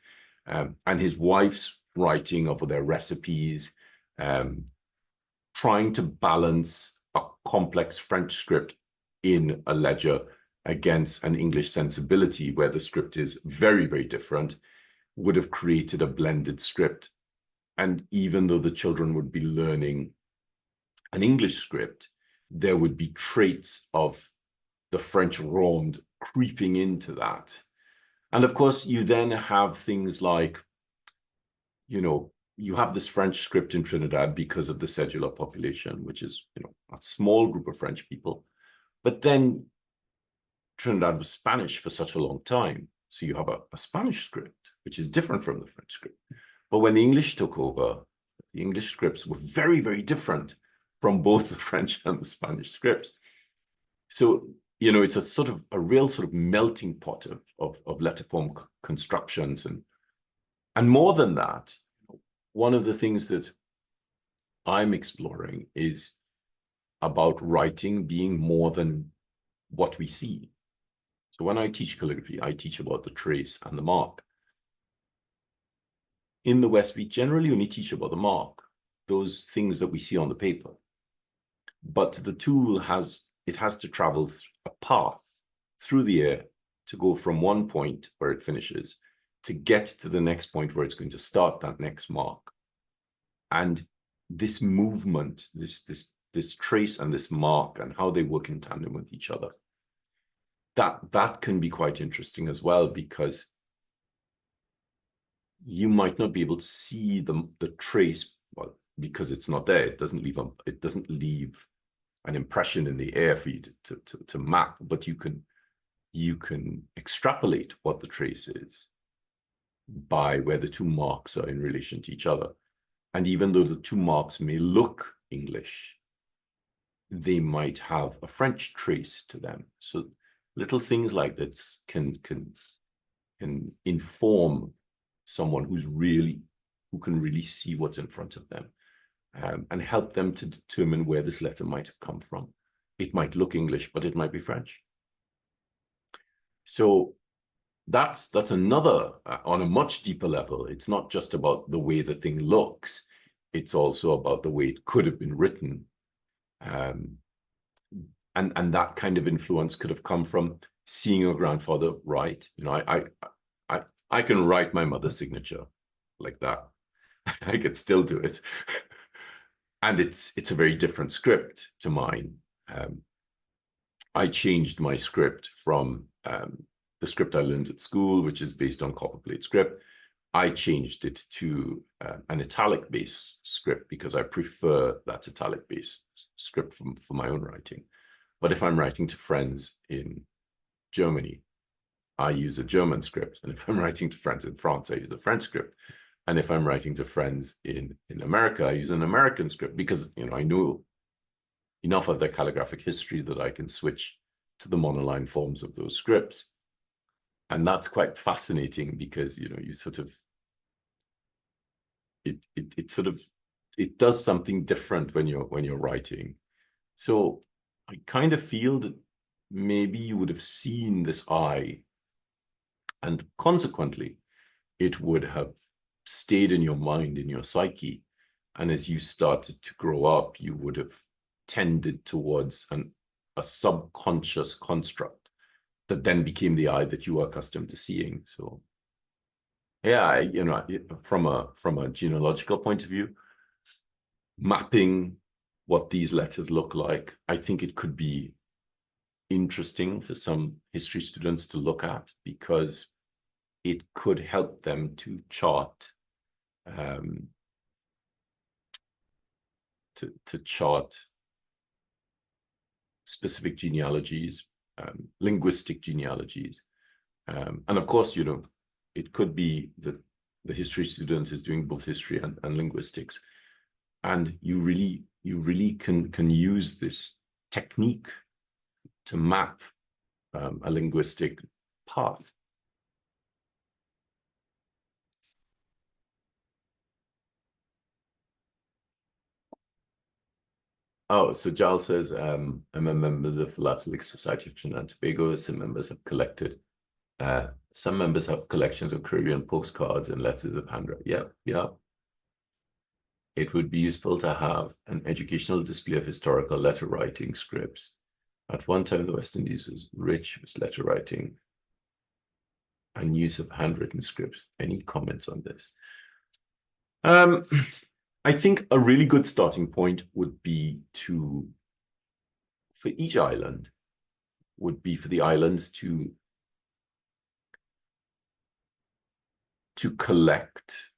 and his wife's writing of their recipes, trying to balance a complex French script in a ledger against an English sensibility where the script is very, very different, would have created a blended script. And even though the children would be learning an English script, there would be traits of the French rond creeping into that. And of course, you then have things like, you know, you have this French script in Trinidad because of the Cedula population, which is, you know, a small group of French people. But then Trinidad was Spanish for such a long time. So you have a Spanish script, which is different from the French script. But when the English took over, the English scripts were very, very different from both the French and the Spanish scripts. So, you know, it's a real sort of melting pot of letterform constructions. And more than that, one of the things that I'm exploring is about writing being more than what we see. So when I teach calligraphy, I teach about the trace and the mark. In the West, we generally only teach about the mark, those things that we see on the paper. But the tool has to travel a path through the air to go from one point where it finishes to get to the next point where it's going to start that next mark. And this movement, this trace and this mark and how they work in tandem with each other, that can be quite interesting as well, because you might not be able to see the trace, well, because it's not there. It doesn't leave an impression in the air for you to map, but you can extrapolate what the trace is by where the two marks are in relation to each other. And even though the two marks may look English, they might have a French trace to them. So little things like this can can inform someone who can really see what's in front of them, and help them to determine where this letter might have come from. It might look English, but it might be French. So that's another, on a much deeper level. It's not just about the way the thing looks. It's also about the way it could have been written. And that kind of influence could have come from seeing your grandfather write. You know, I can write my mother's signature like that. I could still do it. And it's a very different script to mine. I changed my script from the script I learned at school, which is based on copperplate script. I changed it to an italic-based script because I prefer that italic-based script for my own writing. But if I'm writing to friends in Germany, I use a German script. And if I'm writing to friends in France, I use a French script. And if I'm writing to friends in America, I use an American script because, you know, I know enough of their calligraphic history that I can switch to the monoline forms of those scripts. And that's quite fascinating because, you know, you sort of, it does something different when you're writing. So I kind of feel that maybe you would have seen this eye, and consequently, it would have stayed in your mind, in your psyche. And as you started to grow up, you would have tended towards a subconscious construct that then became the eye that you were accustomed to seeing. So yeah, you know, from a genealogical point of view, mapping what these letters look like, I think it could be interesting for some history students to look at, because it could help them to chart to chart specific genealogies, linguistic genealogies. And of course, you know, it could be that the history student is doing both history and linguistics. And you really can use this technique to map a linguistic path. Oh, so Giles says, I'm a member of the Philatelic Society of Trinidad and Tobago. Some members have collections of Caribbean postcards and letters of handwriting. Yeah. It would be useful to have an educational display of historical letter writing scripts. At one time, the West Indies was rich with letter writing and use of handwritten scripts. Any comments on this? I think a really good starting point would be for each island, would be for the islands to collect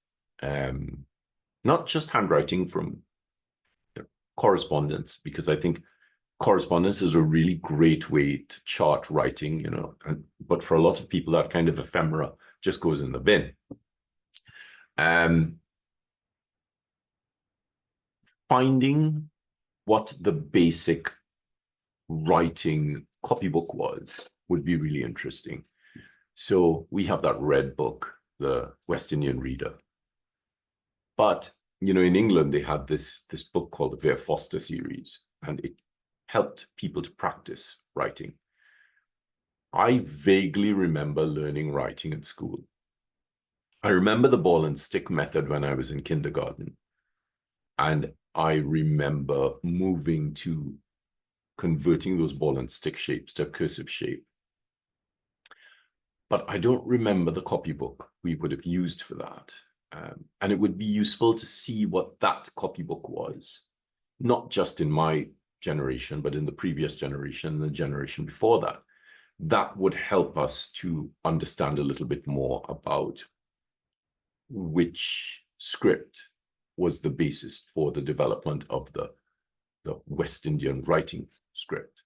not just handwriting from correspondence, because I think correspondence is a really great way to chart writing, you know, but for a lot of people, that kind of ephemera just goes in the bin. Finding what the basic writing copybook was would be really interesting. So we have that red book, the West Indian Reader. But, you know, in England, they had this book called the Vera Foster series, and it helped people to practice writing. I vaguely remember learning writing at school. I remember the ball and stick method when I was in kindergarten. And I remember moving to converting those ball and stick shapes to a cursive shape. But I don't remember the copybook we would have used for that. And it would be useful to see what that copybook was, not just in my generation, but in the previous generation, the generation before that. That would help us to understand a little bit more about which script was the basis for the development of the West Indian writing script.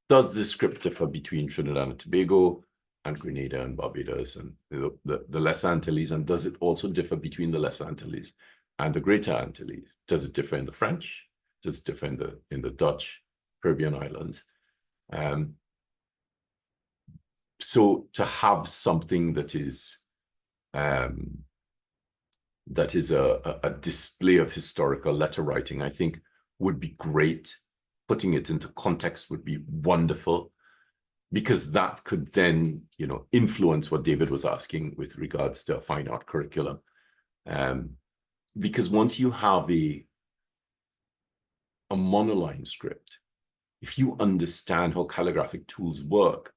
Does this script differ between Trinidad and Tobago and Grenada and Barbados and the Lesser Antilles? And does it also differ between the Lesser Antilles and the Greater Antilles? Does it differ in the French? Does it differ in the Dutch Caribbean islands? so to have something that is a display of historical letter writing, I think would be great. Putting it into context would be wonderful, because that could then, influence what David was asking with regards to a fine art curriculum. Because once you have a monoline script, if you understand how calligraphic tools work,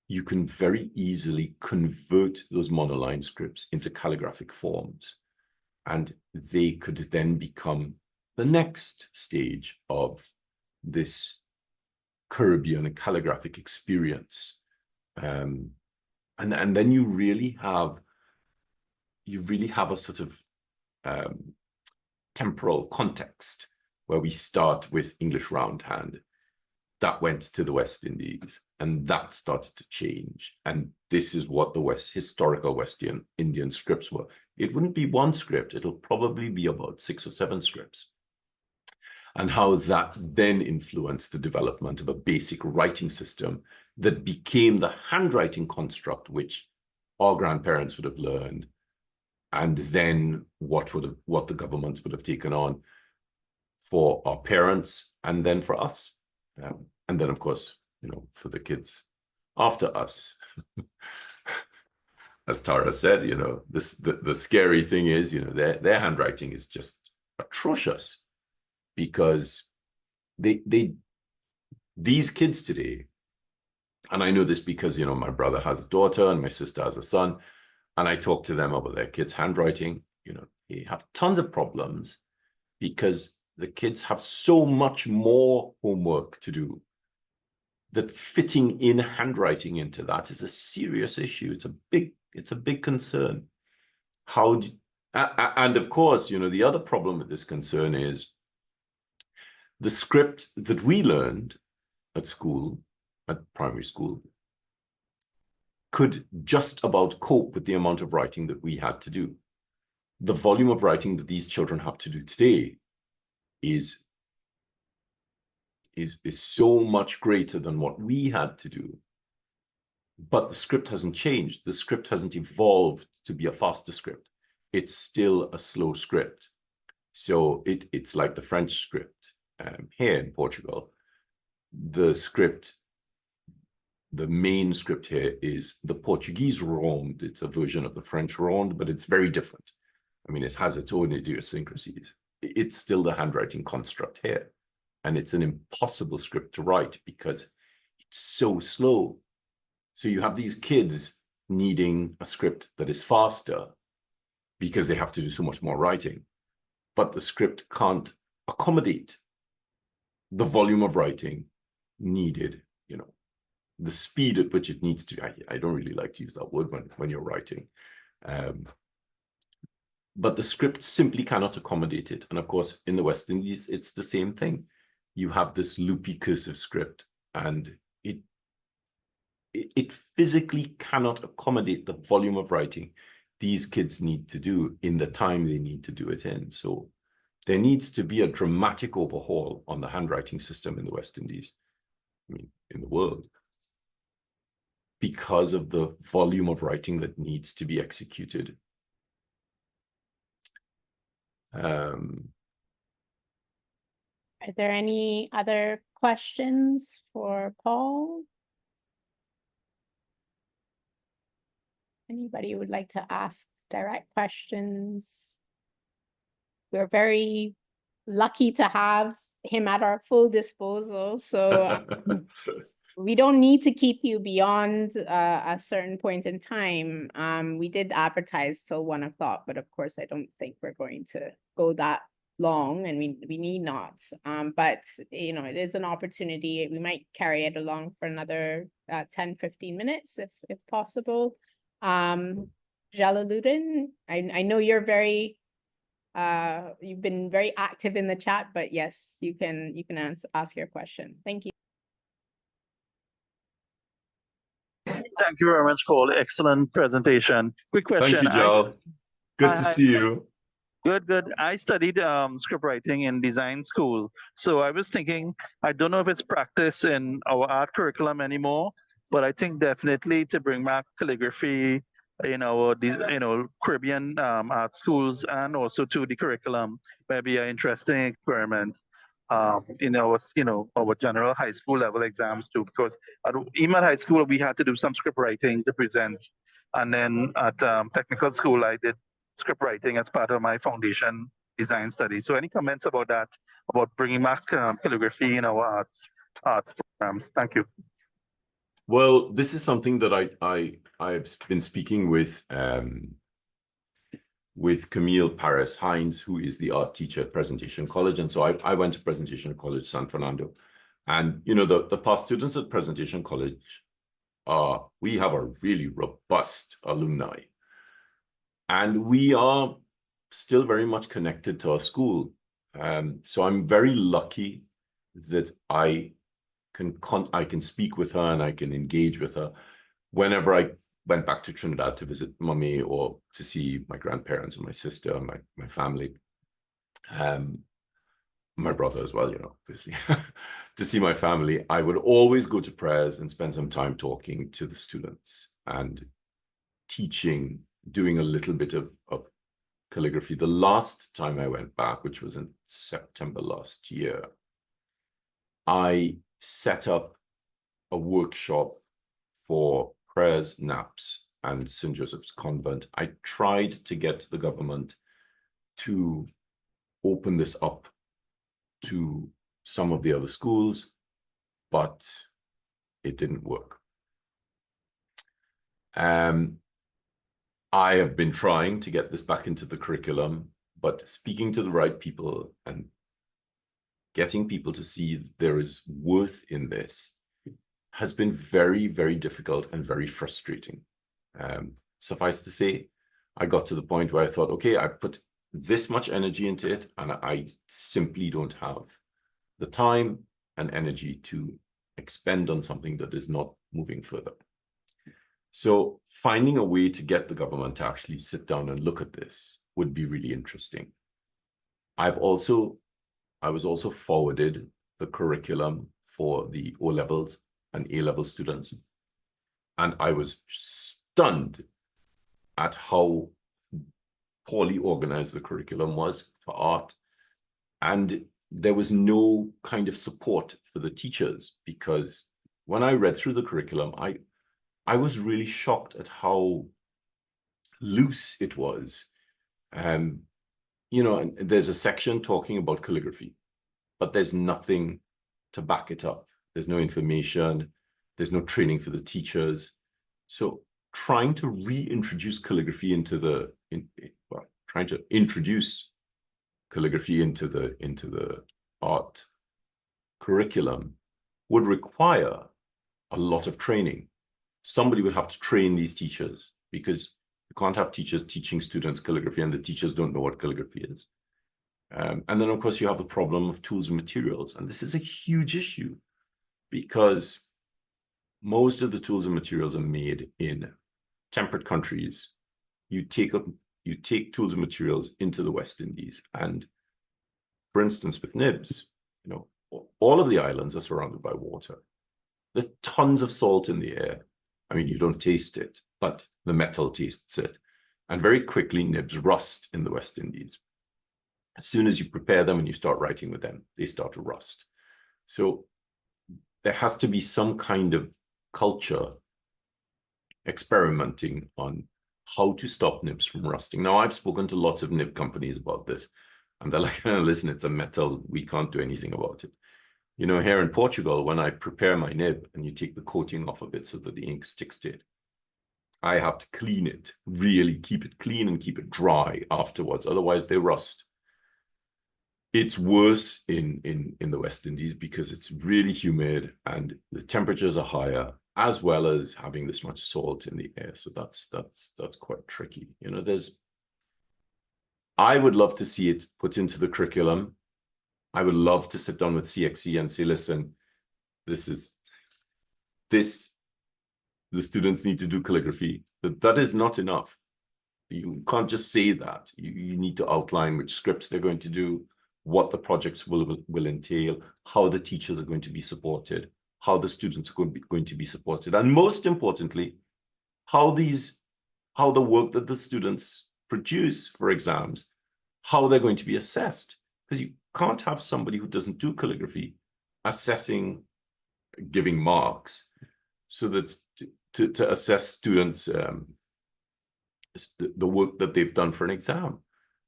you can very easily convert those monoline scripts into calligraphic forms. And they could then become the next stage of this Caribbean calligraphic experience. And then you really have a sort of temporal context where we start with English roundhand. That went to the West Indies, and that started to change. And this is what the historical West Indian scripts were. It wouldn't be one script, it'll probably be about 6 or 7 scripts. And how that then influenced the development of a basic writing system that became the handwriting construct which our grandparents would have learned, and then what the government would have taken on for our parents, and then for us. And then, of course, for the kids after us. As Tara said, the scary thing is, their handwriting is just atrocious, because these kids today, and I know this because, my brother has a daughter and my sister has a son, and I talk to them about their kids' handwriting. They have tons of problems because the kids have so much more homework to do, that fitting in handwriting into that is a serious issue. It's a big concern. And of course, the other problem with this concern is the script that we learned at school, at primary school, could just about cope with the amount of writing that we had to do. The volume of writing that these children have to do today is so much greater than what we had to do. But the script hasn't changed. The script hasn't evolved to be a faster script. It's still a slow script. So it's like the French script here in Portugal. The main script here is the Portuguese ronde. It's a version of the French ronde, but it's very different. I mean, it has its own idiosyncrasies. It's still the handwriting construct here. And it's an impossible script to write because it's so slow. So you have these kids needing a script that is faster because they have to do so much more writing. But the script can't accommodate the volume of writing needed, the speed at which it needs to. I don't really like to use that word when you're writing. But the script simply cannot accommodate it. And of course, in the West Indies, it's the same thing. You have this loopy cursive script, and it physically cannot accommodate the volume of writing these kids need to do in the time they need to do it in. So there needs to be a dramatic overhaul on the handwriting system in the West Indies, in the world, because of the volume of writing that needs to be executed. Are there any other questions for Paul? Anybody would like to ask direct questions? We're very lucky to have him at our full disposal, so we don't need to keep you beyond a certain point in time. We did advertise till 1 o'clock, but of course I don't think we're going to go that long, and we need not. But it is an opportunity. We might carry it along for another 10-15 minutes if possible. Jalaluddin, I know you're very you've been very active in the chat, but yes, you can ask your question. Thank you. Thank you very much, Cole. Excellent presentation. Quick question. Thank you, Joe. Good to see you. Good. I studied script writing in design school. So I was thinking, I don't know if it's practiced in our art curriculum anymore, but I think definitely to bring back calligraphy in our Caribbean art schools and also to the curriculum maybe an interesting experiment in our general high school level exams too, because even at high school we had to do some script writing to present, and then at technical school I did script writing as part of my foundation design study. So any comments about that, about bringing back calligraphy in our arts programs? Thank you. Well, this is something that I've been speaking with Camille Paris Hines, who is the art teacher at Presentation College. And so I went to Presentation College, San Fernando. And, you know, the past students at Presentation College we have a really robust alumni. And we are still very much connected to our school. So I'm very lucky that I can speak with her and I can engage with her whenever I went back to Trinidad to visit mommy or to see my grandparents and my sister, my family, my brother as well, you know, obviously, to see my family. I would always go to prayers and spend some time talking to the students and teaching, doing a little bit of calligraphy. The last time I went back, which was in September last year, I set up a workshop for prayers, naps, and St. Joseph's Convent. I tried to get the government to open this up to some of the other schools, but it didn't work. I have been trying to get this back into the curriculum, but speaking to the right people and getting people to see there is worth in this has been very, very difficult and very frustrating. Suffice to say, I got to the point where I thought, okay, I put this much energy into it, and I simply don't have the time and energy to expend on something that is not moving further. So finding a way to get the government to actually sit down and look at this would be really interesting. I was also forwarded the curriculum for the O-levels and A-level students. And I was stunned at how poorly organized the curriculum was for art. And there was no kind of support for the teachers, because when I read through the curriculum, I was really shocked at how loose it was. You know, and there's a section talking about calligraphy, but there's nothing to back it up. There's no information. There's no training for the teachers. So trying to reintroduce calligraphy into trying to introduce calligraphy into the art curriculum would require a lot of training. Somebody would have to train these teachers, because you can't have teachers teaching students calligraphy and the teachers don't know what calligraphy is. And then, of course, you have the problem of tools and materials. And this is a huge issue, because most of the tools and materials are made in temperate countries. You take tools and materials into the West Indies. And for instance, with nibs, you know, all of the islands are surrounded by water. There's tons of salt in the air. I mean, you don't taste it, but the metal tastes it. And very quickly, nibs rust in the West Indies. As soon as you prepare them and you start writing with them, they start to rust. So there has to be some kind of culture experimenting on how to stop nibs from rusting. Now, I've spoken to lots of nib companies about this, and they're like, listen, it's a metal. We can't do anything about it. You know, here in Portugal, when I prepare my nib and you take the coating off of it so that the ink sticks to it, I have to clean it, really keep it clean and keep it dry afterwards. Otherwise, they rust. It's worse in the West Indies because it's really humid and the temperatures are higher, as well as having this much salt in the air. So that's quite tricky. You know, I would love to see it put into the curriculum. I would love to sit down with CXC and say, listen, the students need to do calligraphy, but that is not enough. You can't just say that. You need to outline which scripts they're going to do, what the projects will entail, how the teachers are going to be supported. how the students are going to be supported, and most importantly, how the work that the students produce for exams, how they're going to be assessed. Because you can't have somebody who doesn't do calligraphy assessing, giving marks, so that to assess students the work that they've done for an exam.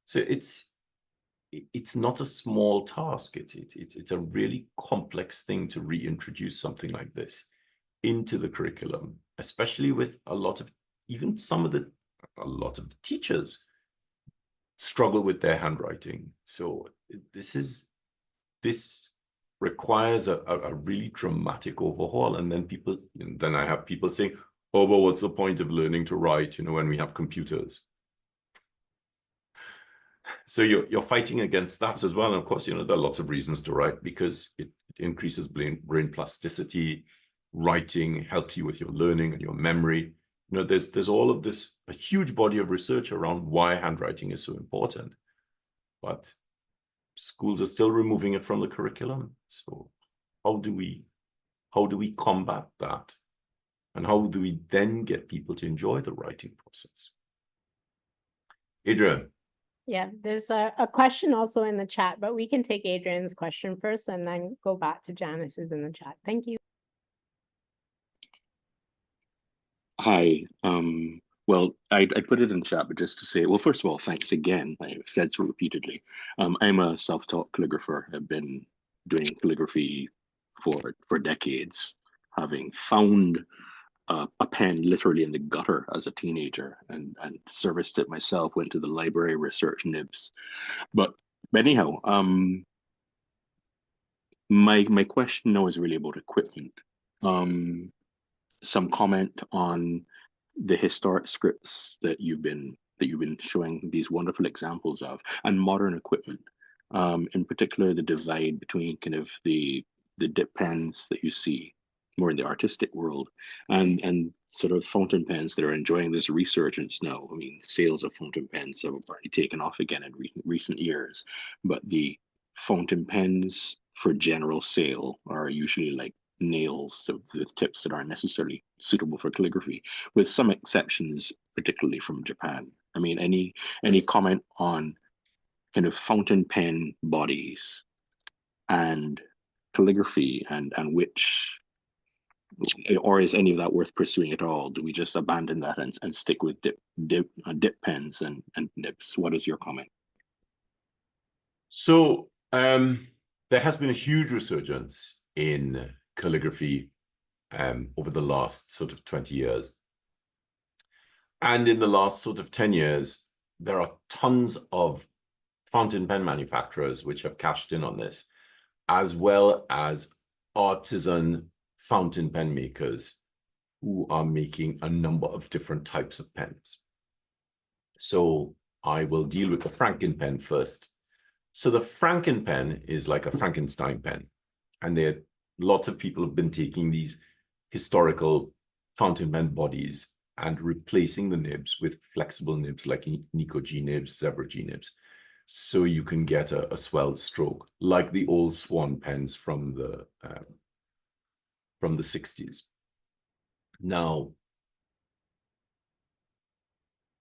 So it's not a small task. It's a really complex thing to reintroduce something like this into the curriculum, especially with a lot of the teachers struggle with their handwriting. So this requires a really dramatic overhaul. And then I have people saying, oh, but what's the point of learning to write, when we have computers? So you're fighting against that as well. And of course, there are lots of reasons to write, because it increases brain plasticity. Writing helps you with your learning and your memory. There's all of this, a huge body of research around why handwriting is so important. But schools are still removing it from the curriculum. So how do we combat that? And how do we then get people to enjoy the writing process? Adrian. Yeah, there's a question also in the chat, but we can take Adrian's question first and then go back to Janice's in the chat. Thank you. Hi. Well, I put it in chat, but just to say, well, first of all, thanks again. I've said so repeatedly. I'm a self-taught calligrapher. I've been doing calligraphy for decades, having found a pen literally in the gutter as a teenager and serviced it myself, went to the library, researched nibs. But anyhow, my question now is really about equipment. Some comment on the historic scripts that you've been showing these wonderful examples of, and modern equipment. In particular, the divide between kind of the dip pens that you see more in the artistic world and sort of fountain pens that are enjoying this resurgence now. I mean, sales of fountain pens have already taken off again in recent years, but the fountain pens for general sale are usually like nails with tips that aren't necessarily suitable for calligraphy, with some exceptions, particularly from Japan. I mean, any comment on kind of fountain pen bodies and calligraphy and which, or is any of that worth pursuing at all? Do we just abandon that and stick with dip pens and nibs? What is your comment? So there has been a huge resurgence in calligraphy over the last sort of 20 years. And in the last sort of 10 years, there are tons of fountain pen manufacturers which have cashed in on this, as well as artisan fountain pen makers who are making a number of different types of pens. So I will deal with the Franken pen first. So the Franken pen is like a Frankenstein pen. And lots of people have been taking these historical fountain pen bodies and replacing the nibs with flexible nibs like Nico G nibs, Zebra G nibs. So you can get a swelled stroke, like the old Swan pens from the 60s. Now,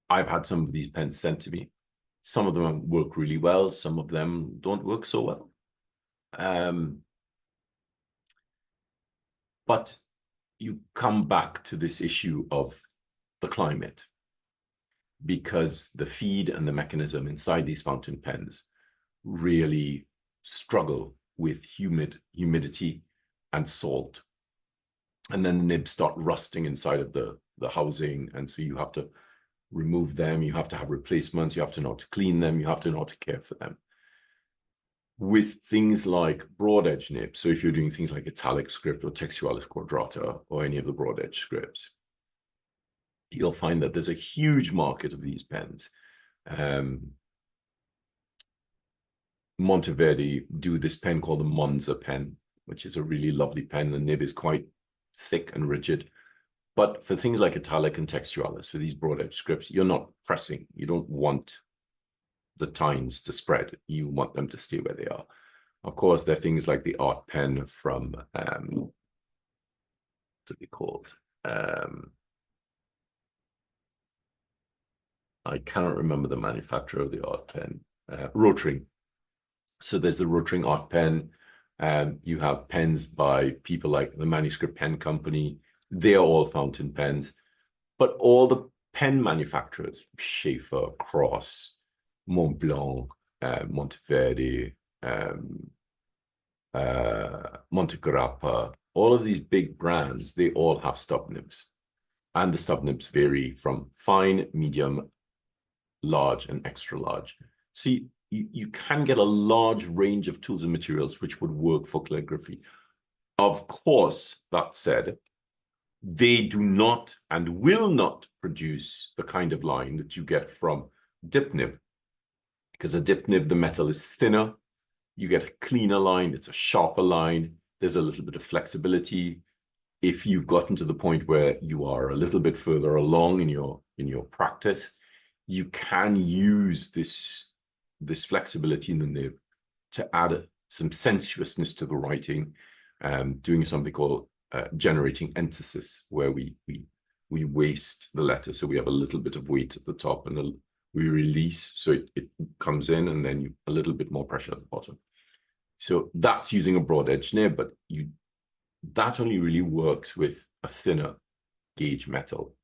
I've had some of these pens sent to me. Some of them work really well. Some of them don't work so well. But you come back to this issue of the climate, because the feed and the mechanism inside these fountain pens really struggle with humidity and salt. And then the nibs start rusting inside of the housing. And so you have to remove them. You have to have replacements. You have to know how to clean them. You have to know how to care for them. With things like broad edge nibs, so if you're doing things like italic script or textualis quadrata or any of the broad edge scripts, you'll find that there's a huge market of these pens. Monteverdi do this pen called the Monza pen, which is a really lovely pen. The nib is quite thick and rigid. But for things like italic and textualis, for these broad edge scripts, you're not pressing. You don't want the tines to spread. You want them to stay where they are. Of course, there are things like the art pen from are they called? I cannot remember the manufacturer of the art pen. Rotring. So there's the Rotring art pen. You have pens by people like the Manuscript Pen Company. They are all fountain pens. But all the pen manufacturers, Schaefer, Cross, Montblanc, Monteverdi, Montegrappa, all of these big brands, they all have stub nibs. And the stub nibs vary from fine, medium, large, and extra large. So you can get a large range of tools and materials which would work for calligraphy. Of course, that said, they do not and will not produce the kind of line that you get from dip nib, because a dip nib, the metal is thinner. You get a cleaner line. It's a sharper line. There's a little bit of flexibility. If you've gotten to the point where you are a little bit further along in your practice, you can use this flexibility in the nib to add some sensuousness to the writing, doing something called generating entasis, where we waste the letter, so we have a little bit of weight at the top, and we release, so it comes in, and then a little bit more pressure at the bottom. So that's using a broad edge nib, but that only really works with a thinner gauge metal,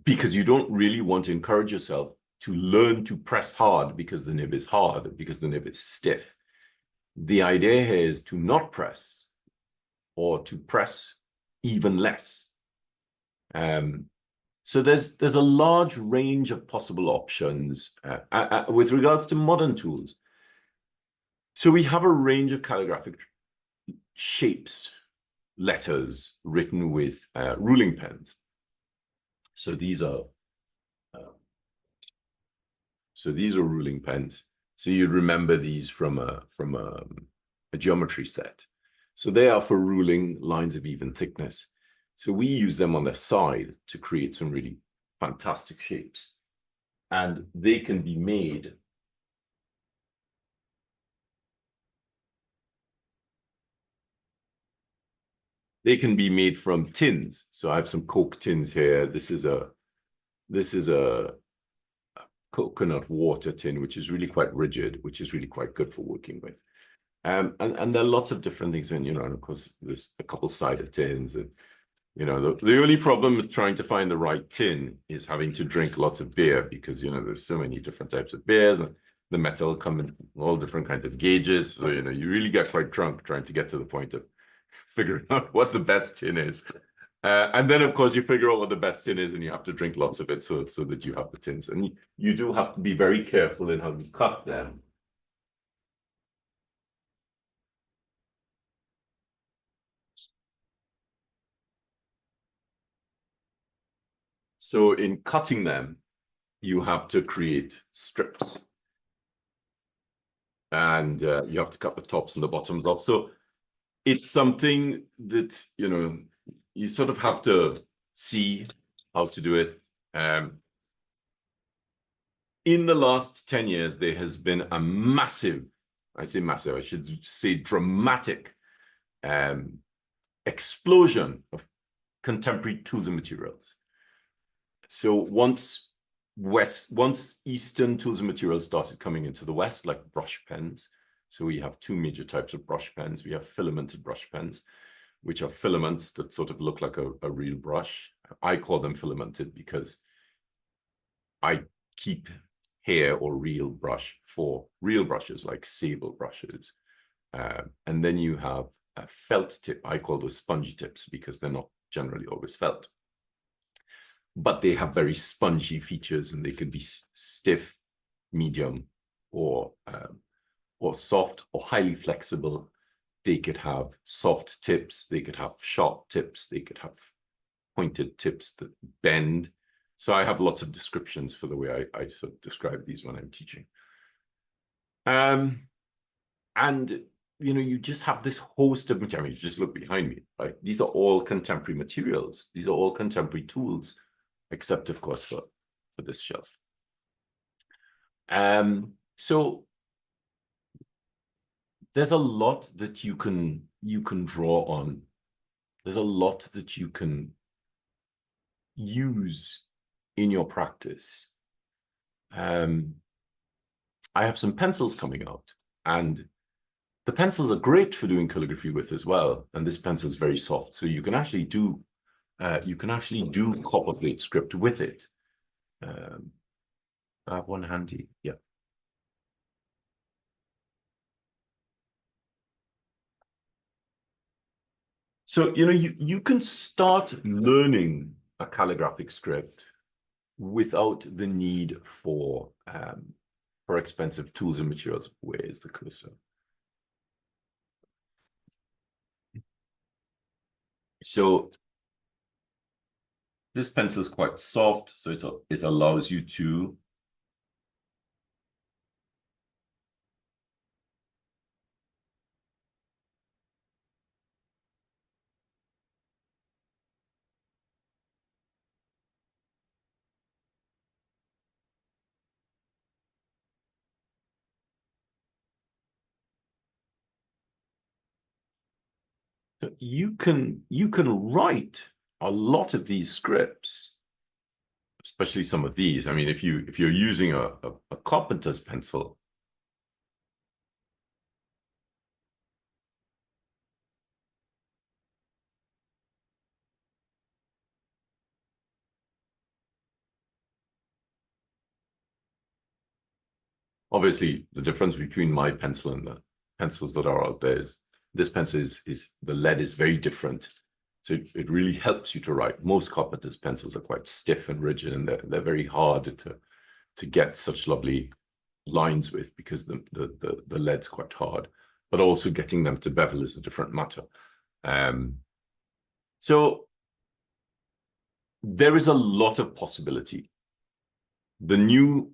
because you don't really want to encourage yourself to learn to press hard because the nib is hard, because the nib is stiff. The idea here is to not press, or to press even less. So there's a large range of possible options with regards to modern tools. So we have a range of calligraphic shapes, letters written with ruling pens. So these are ruling pens. So you'd remember these from a geometry set. So they are for ruling lines of even thickness. So we use them on their side to create some really fantastic shapes. And they can be made from tins. So I have some Coke tins here. This is a coconut water tin, which is really quite rigid, which is really quite good for working with. And there are lots of different things, and and of course there's a couple sided tins, and the only problem with trying to find the right tin is having to drink lots of beer, because there's so many different types of beers, and the metal come in all different kinds of gauges. So you really get quite drunk trying to get to the point of figuring out what the best tin is. And then, of course, you figure out what the best tin is, and you have to drink lots of it so that you have the tins. And you do have to be very careful in how you cut them. So in cutting them, you have to create strips. And you have to cut the tops and the bottoms off. So it's something that, you sort of have to see how to do it. In the last 10 years, there has been a massive, I say massive, I should say dramatic explosion of contemporary tools and materials. So once Eastern tools and materials started coming into the West, like brush pens. So we have two major types of brush pens. We have filamented brush pens, which are filaments that sort of look like a real brush. I call them filamented because I keep hair or real brush for real brushes, like sable brushes. And then you have a felt tip. I call those spongy tips because they're not generally always felt. But they have very spongy features, and they could be stiff, medium, or soft, or highly flexible. They could have soft tips, they could have sharp tips, they could have pointed tips that bend. So I have lots of descriptions for the way I sort of describe these when I'm teaching. And you just have this host of materials. I mean, just look behind me, right? These are all contemporary materials. These are all contemporary tools, except of course for this shelf. So there's a lot that you can draw on there's a lot that you can use in your practice. I have some pencils coming out, and the pencils are great for doing calligraphy with as well. And this pencil is very soft, so you can actually do copperplate script with it. I have one handy. Yeah. So, you know, you can start learning a calligraphic script without the need for expensive tools and materials. Where is the cursor? So this pencil is quite soft, so it allows you to you can write a lot of these scripts, especially some of these. I mean, if you're using a carpenter's pencil, obviously the difference between my pencil and the pencils that are out there is this pencil is the lead is very different. So it really helps you to write. Most carpenter's pencils are quite stiff and rigid, and they're very hard to get such lovely lines with, because the lead's quite hard. But also getting them to bevel is a different matter. So there is a lot of possibility. The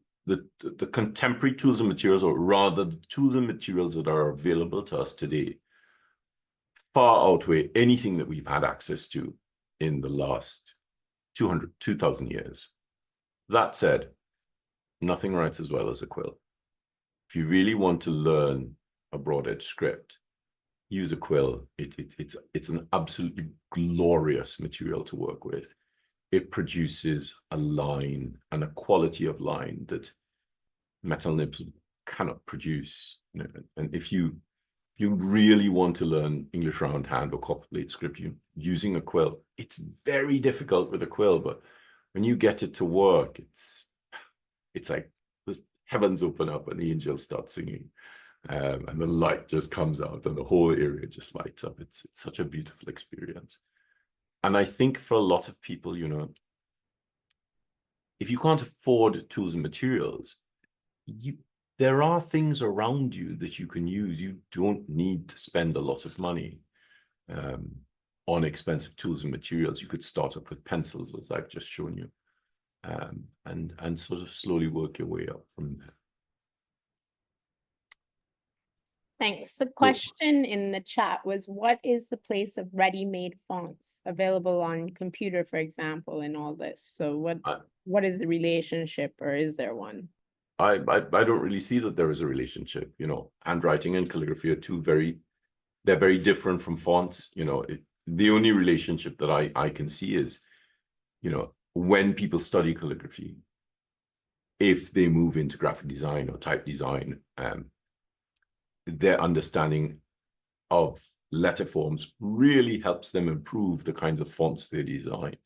contemporary tools and materials, or rather the tools and materials that are available to us today, far outweigh anything that we've had access to in the last 2,000 years. That said, nothing writes as well as a quill. If you really want to learn a broad edge script, use a quill. It's an absolutely glorious material to work with. It produces a line and a quality of line that metal nibs cannot produce. You know, and if you really want to learn English roundhand or copperplate script using a quill, it's very difficult with a quill, but when you get it to work, it's like the heavens open up and the angels start singing, and the light just comes out and the whole area just lights up. It's such a beautiful experience. And I think for a lot of people, you know, if you can't afford tools and materials, there are things around you that you can use. You don't need to spend a lot of money on expensive tools and materials. You could start up with pencils, as I've just shown you, and sort of slowly work your way up from there. Thanks. The question in the chat was, what is the place of ready-made fonts available on computer, for example, in all this? So what is the relationship, or is there one? I don't really see that there is a relationship. You know, handwriting and calligraphy are they're very different from fonts. You know, the only relationship that I can see is, you know, when people study calligraphy, if they move into graphic design or type design, their understanding of letter forms really helps them improve the kinds of fonts they design.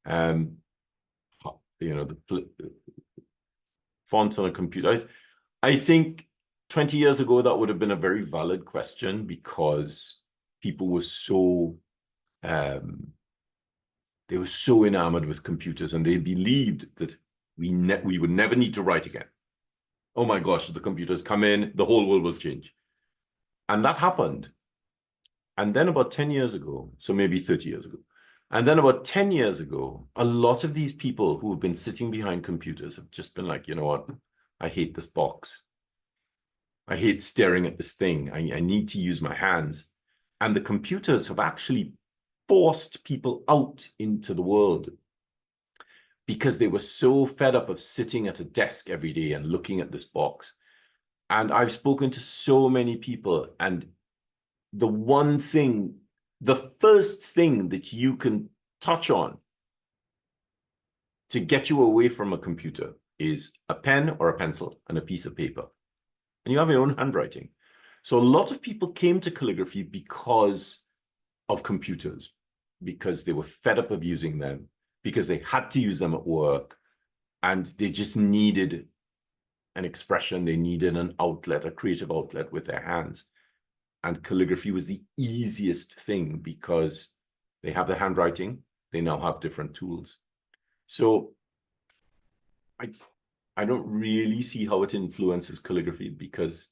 You know, the fonts on a computer. I think 20 years ago, that would have been a very valid question, because people were so, they were so enamored with computers, and they believed that we would never need to write again. Oh my gosh, the computers come in, the whole world will change. And that happened. And then about 10 years ago, so maybe 30 years ago, and then about 10 years ago, a lot of these people who have been sitting behind computers have just been like, you know what, I hate this box. I hate staring at this thing. I need to use my hands. And the computers have actually forced people out into the world, because they were so fed up of sitting at a desk every day and looking at this box. And I've spoken to so many people, and the one thing the first thing that you can touch on to get you away from a computer is a pen or a pencil and a piece of paper. And you have your own handwriting. So a lot of people came to calligraphy because of computers, because they were fed up of using them, because they had to use them at work, and they just needed an expression, they needed an outlet, a creative outlet with their hands. And calligraphy was the easiest thing because they have the handwriting, they now have different tools. So I don't really see how it influences calligraphy, because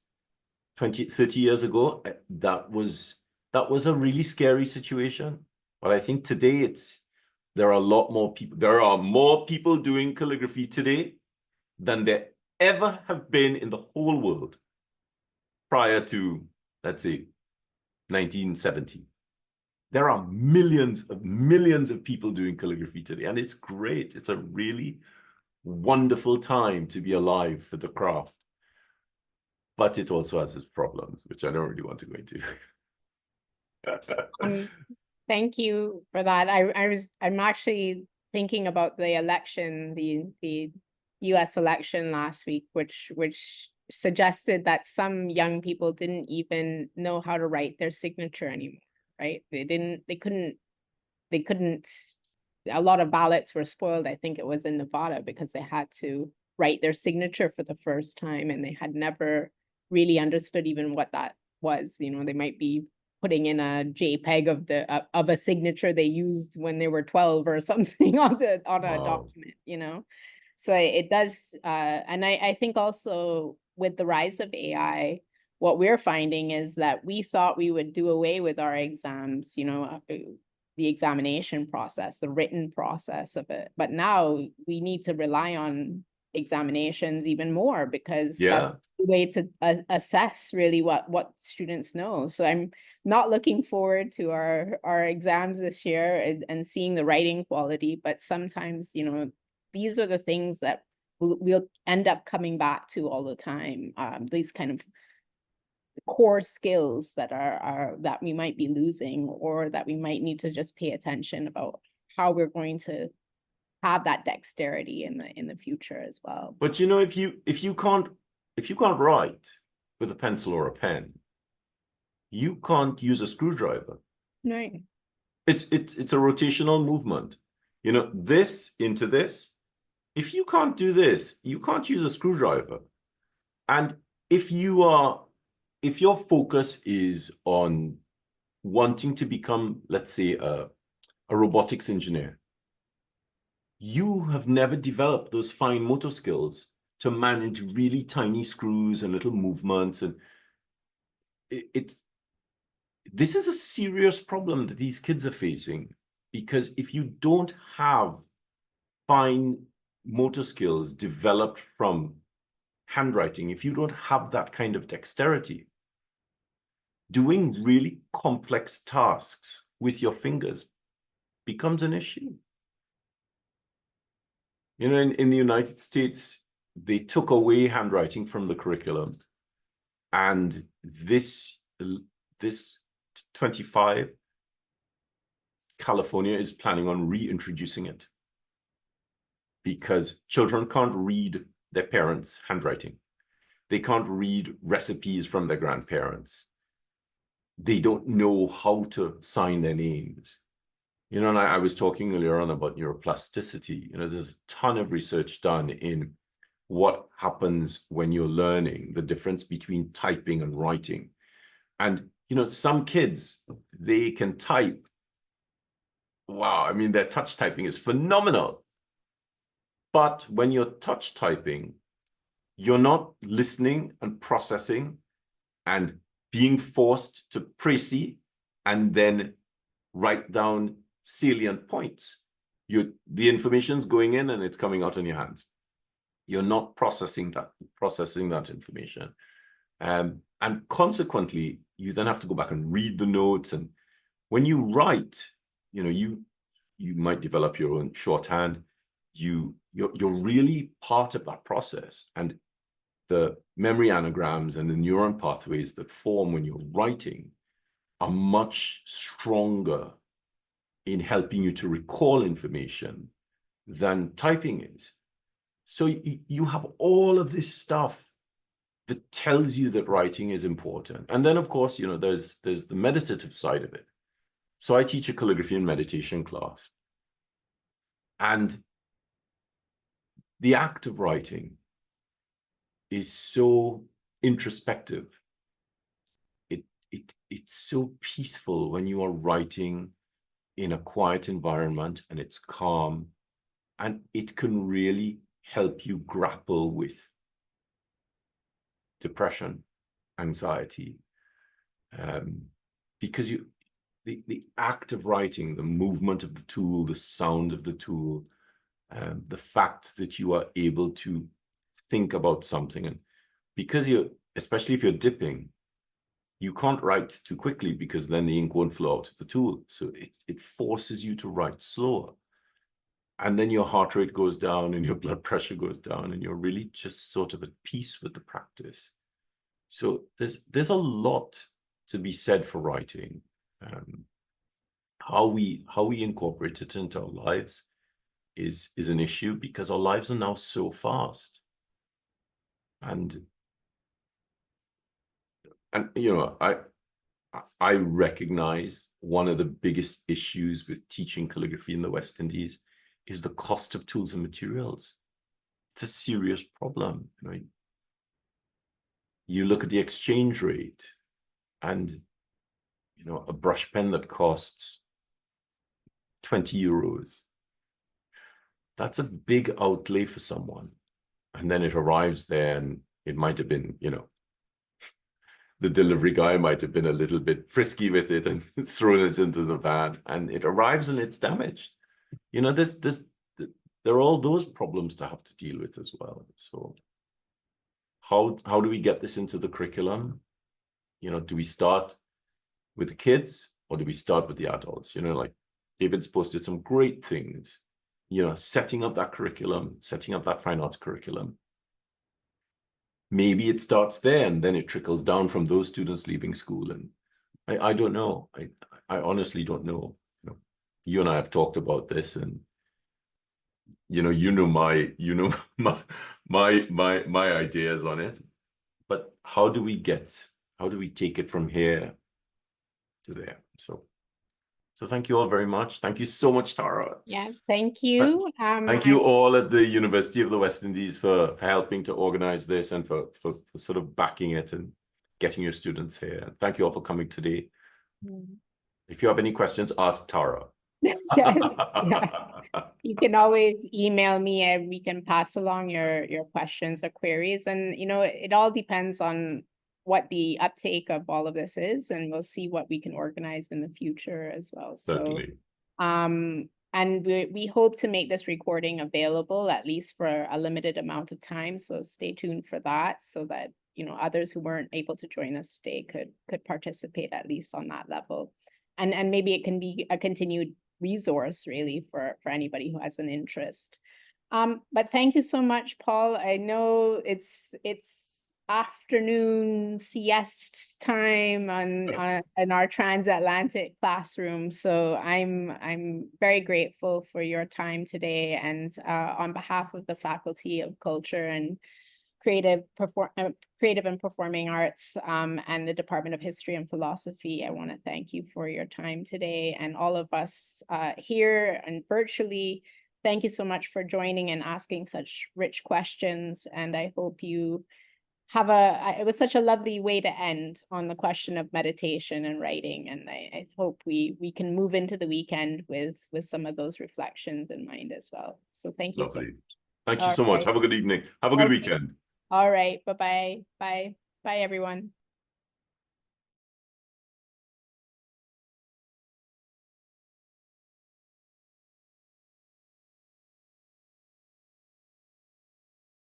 20, 30 years ago, that was a really scary situation. But I think today there are a lot more people. There are more people doing calligraphy today than there ever have been in the whole world prior to, let's say, 1970. There are millions of people doing calligraphy today, and it's great. It's a really wonderful time to be alive for the craft. But it also has its problems, which I don't really want to go into. Thank you for that. I'm actually thinking about the election, the US election last week, which suggested that some young people didn't even know how to write their signature anymore, right? They couldn't, a lot of ballots were spoiled. I think it was in Nevada, because they had to write their signature for the first time, and they had never really understood even what that was. You know, they might be putting in a JPEG of a signature they used when they were 12 or something on a document, you know. So it does, and I think also with the rise of AI, what we're finding is that we thought we would do away with our exams, you know, the examination process, the written process of it. But now we need to rely on examinations even more, because that's the way to assess really what students know. So I'm not looking forward to our exams this year and seeing the writing quality, but sometimes, you know, these are the things that we'll end up coming back to all the time. These kind of core skills that are that we might be losing, or that we might need to just pay attention about how we're going to have that dexterity in the future as well. But you know, if you can't write with a pencil or a pen, you can't use a screwdriver. Right. It's a rotational movement. You know, this into this. If you can't do this, you can't use a screwdriver. And if your focus is on wanting to become, let's say, a robotics engineer, you have never developed those fine motor skills to manage really tiny screws and little movements. And this is a serious problem that these kids are facing, because if you don't have fine motor skills developed from handwriting, if you don't have that kind of dexterity, doing really complex tasks with your fingers becomes an issue. You know, in the United States, they took away handwriting from the curriculum. And this 25, California is planning on reintroducing it, because children can't read their parents' handwriting. They can't read recipes from their grandparents. They don't know how to sign their names. You know, and I was talking earlier on about neuroplasticity. You know, there's a ton of research done in what happens when you're learning the difference between typing and writing. And, you know, some kids, they can type. Wow, I mean, their touch typing is phenomenal. But when you're touch typing, you're not listening and processing and being forced to précis and then write down salient points. The information's going in and it's coming out on your hands. You're not processing that information. And consequently, you then have to go back and read the notes. And when you write, you know, you might develop your own shorthand. You're really part of that process. And the memory anagrams and the neuron pathways that form when you're writing are much stronger in helping you to recall information than typing is. So you have all of this stuff that tells you that writing is important. And then, of course, you know, there's the meditative side of it. So I teach a calligraphy and meditation class. And the act of writing is so introspective. It's so peaceful when you are writing in a quiet environment and it's calm, and it can really help you grapple with depression, anxiety, because the act of writing, the movement of the tool, the sound of the tool, the fact that you are able to think about something, and because especially if you're dipping, you can't write too quickly because then the ink won't flow out of the tool. So it forces you to write slower. And then your heart rate goes down and your blood pressure goes down, and you're really just sort of at peace with the practice. So there's a lot to be said for writing. How we incorporate it into our lives is an issue, because our lives are now so fast. And you know, I recognize one of the biggest issues with teaching calligraphy in the West Indies is the cost of tools and materials. It's a serious problem. You know, you look at the exchange rate, and you know, a brush pen that costs 20 euros, that's a big outlay for someone. And then it arrives there, and it might have been, you know, the delivery guy might have been a little bit frisky with it and thrown it into the van, and it arrives and it's damaged. You know, there are all those problems to have to deal with as well. So how do we get this into the curriculum? You know, do we start with the kids or do we start with the adults? You know, like David's posted some great things, you know, setting up that curriculum, setting up that fine arts curriculum. Maybe it starts there and then it trickles down from those students leaving school. And I don't know. I honestly don't know. You know, you and I have talked about this, and you know my ideas on it. But how do we take it from here to there? So thank you all very much. Thank you so much, Tara. Yeah, thank you. Thank you all at the University of the West Indies for helping to organize this and for sort of backing it and getting your students here. Thank you all for coming today. If you have any questions, ask Tara. Yeah. You can always email me and we can pass along your questions or queries. And, you know, it all depends on what the uptake of all of this is, and we'll see what we can organize in the future as well. Certainly. So, and we hope to make this recording available at least for a limited amount of time. So stay tuned for that, so that, you know, others who weren't able to join us today could participate at least on that level. And maybe it can be a continued resource really for anybody who has an interest. But thank you so much, Paul. I know it's afternoon siesta time in our transatlantic classroom, so I'm very grateful for your time today, and on behalf of the Faculty of Culture and Creative and Performing Arts and the Department of History and Philosophy, I want to thank you for your time today, and all of us here and virtually. Thank you so much for joining and asking such rich questions, and I hope you have it was such a lovely way to end on the question of meditation and writing, and I hope we can move into the weekend with some of those reflections in mind as well. So thank you so much. Thank you so much. Have a good evening. Have a good weekend. All right. Bye-bye. Bye. Bye, everyone.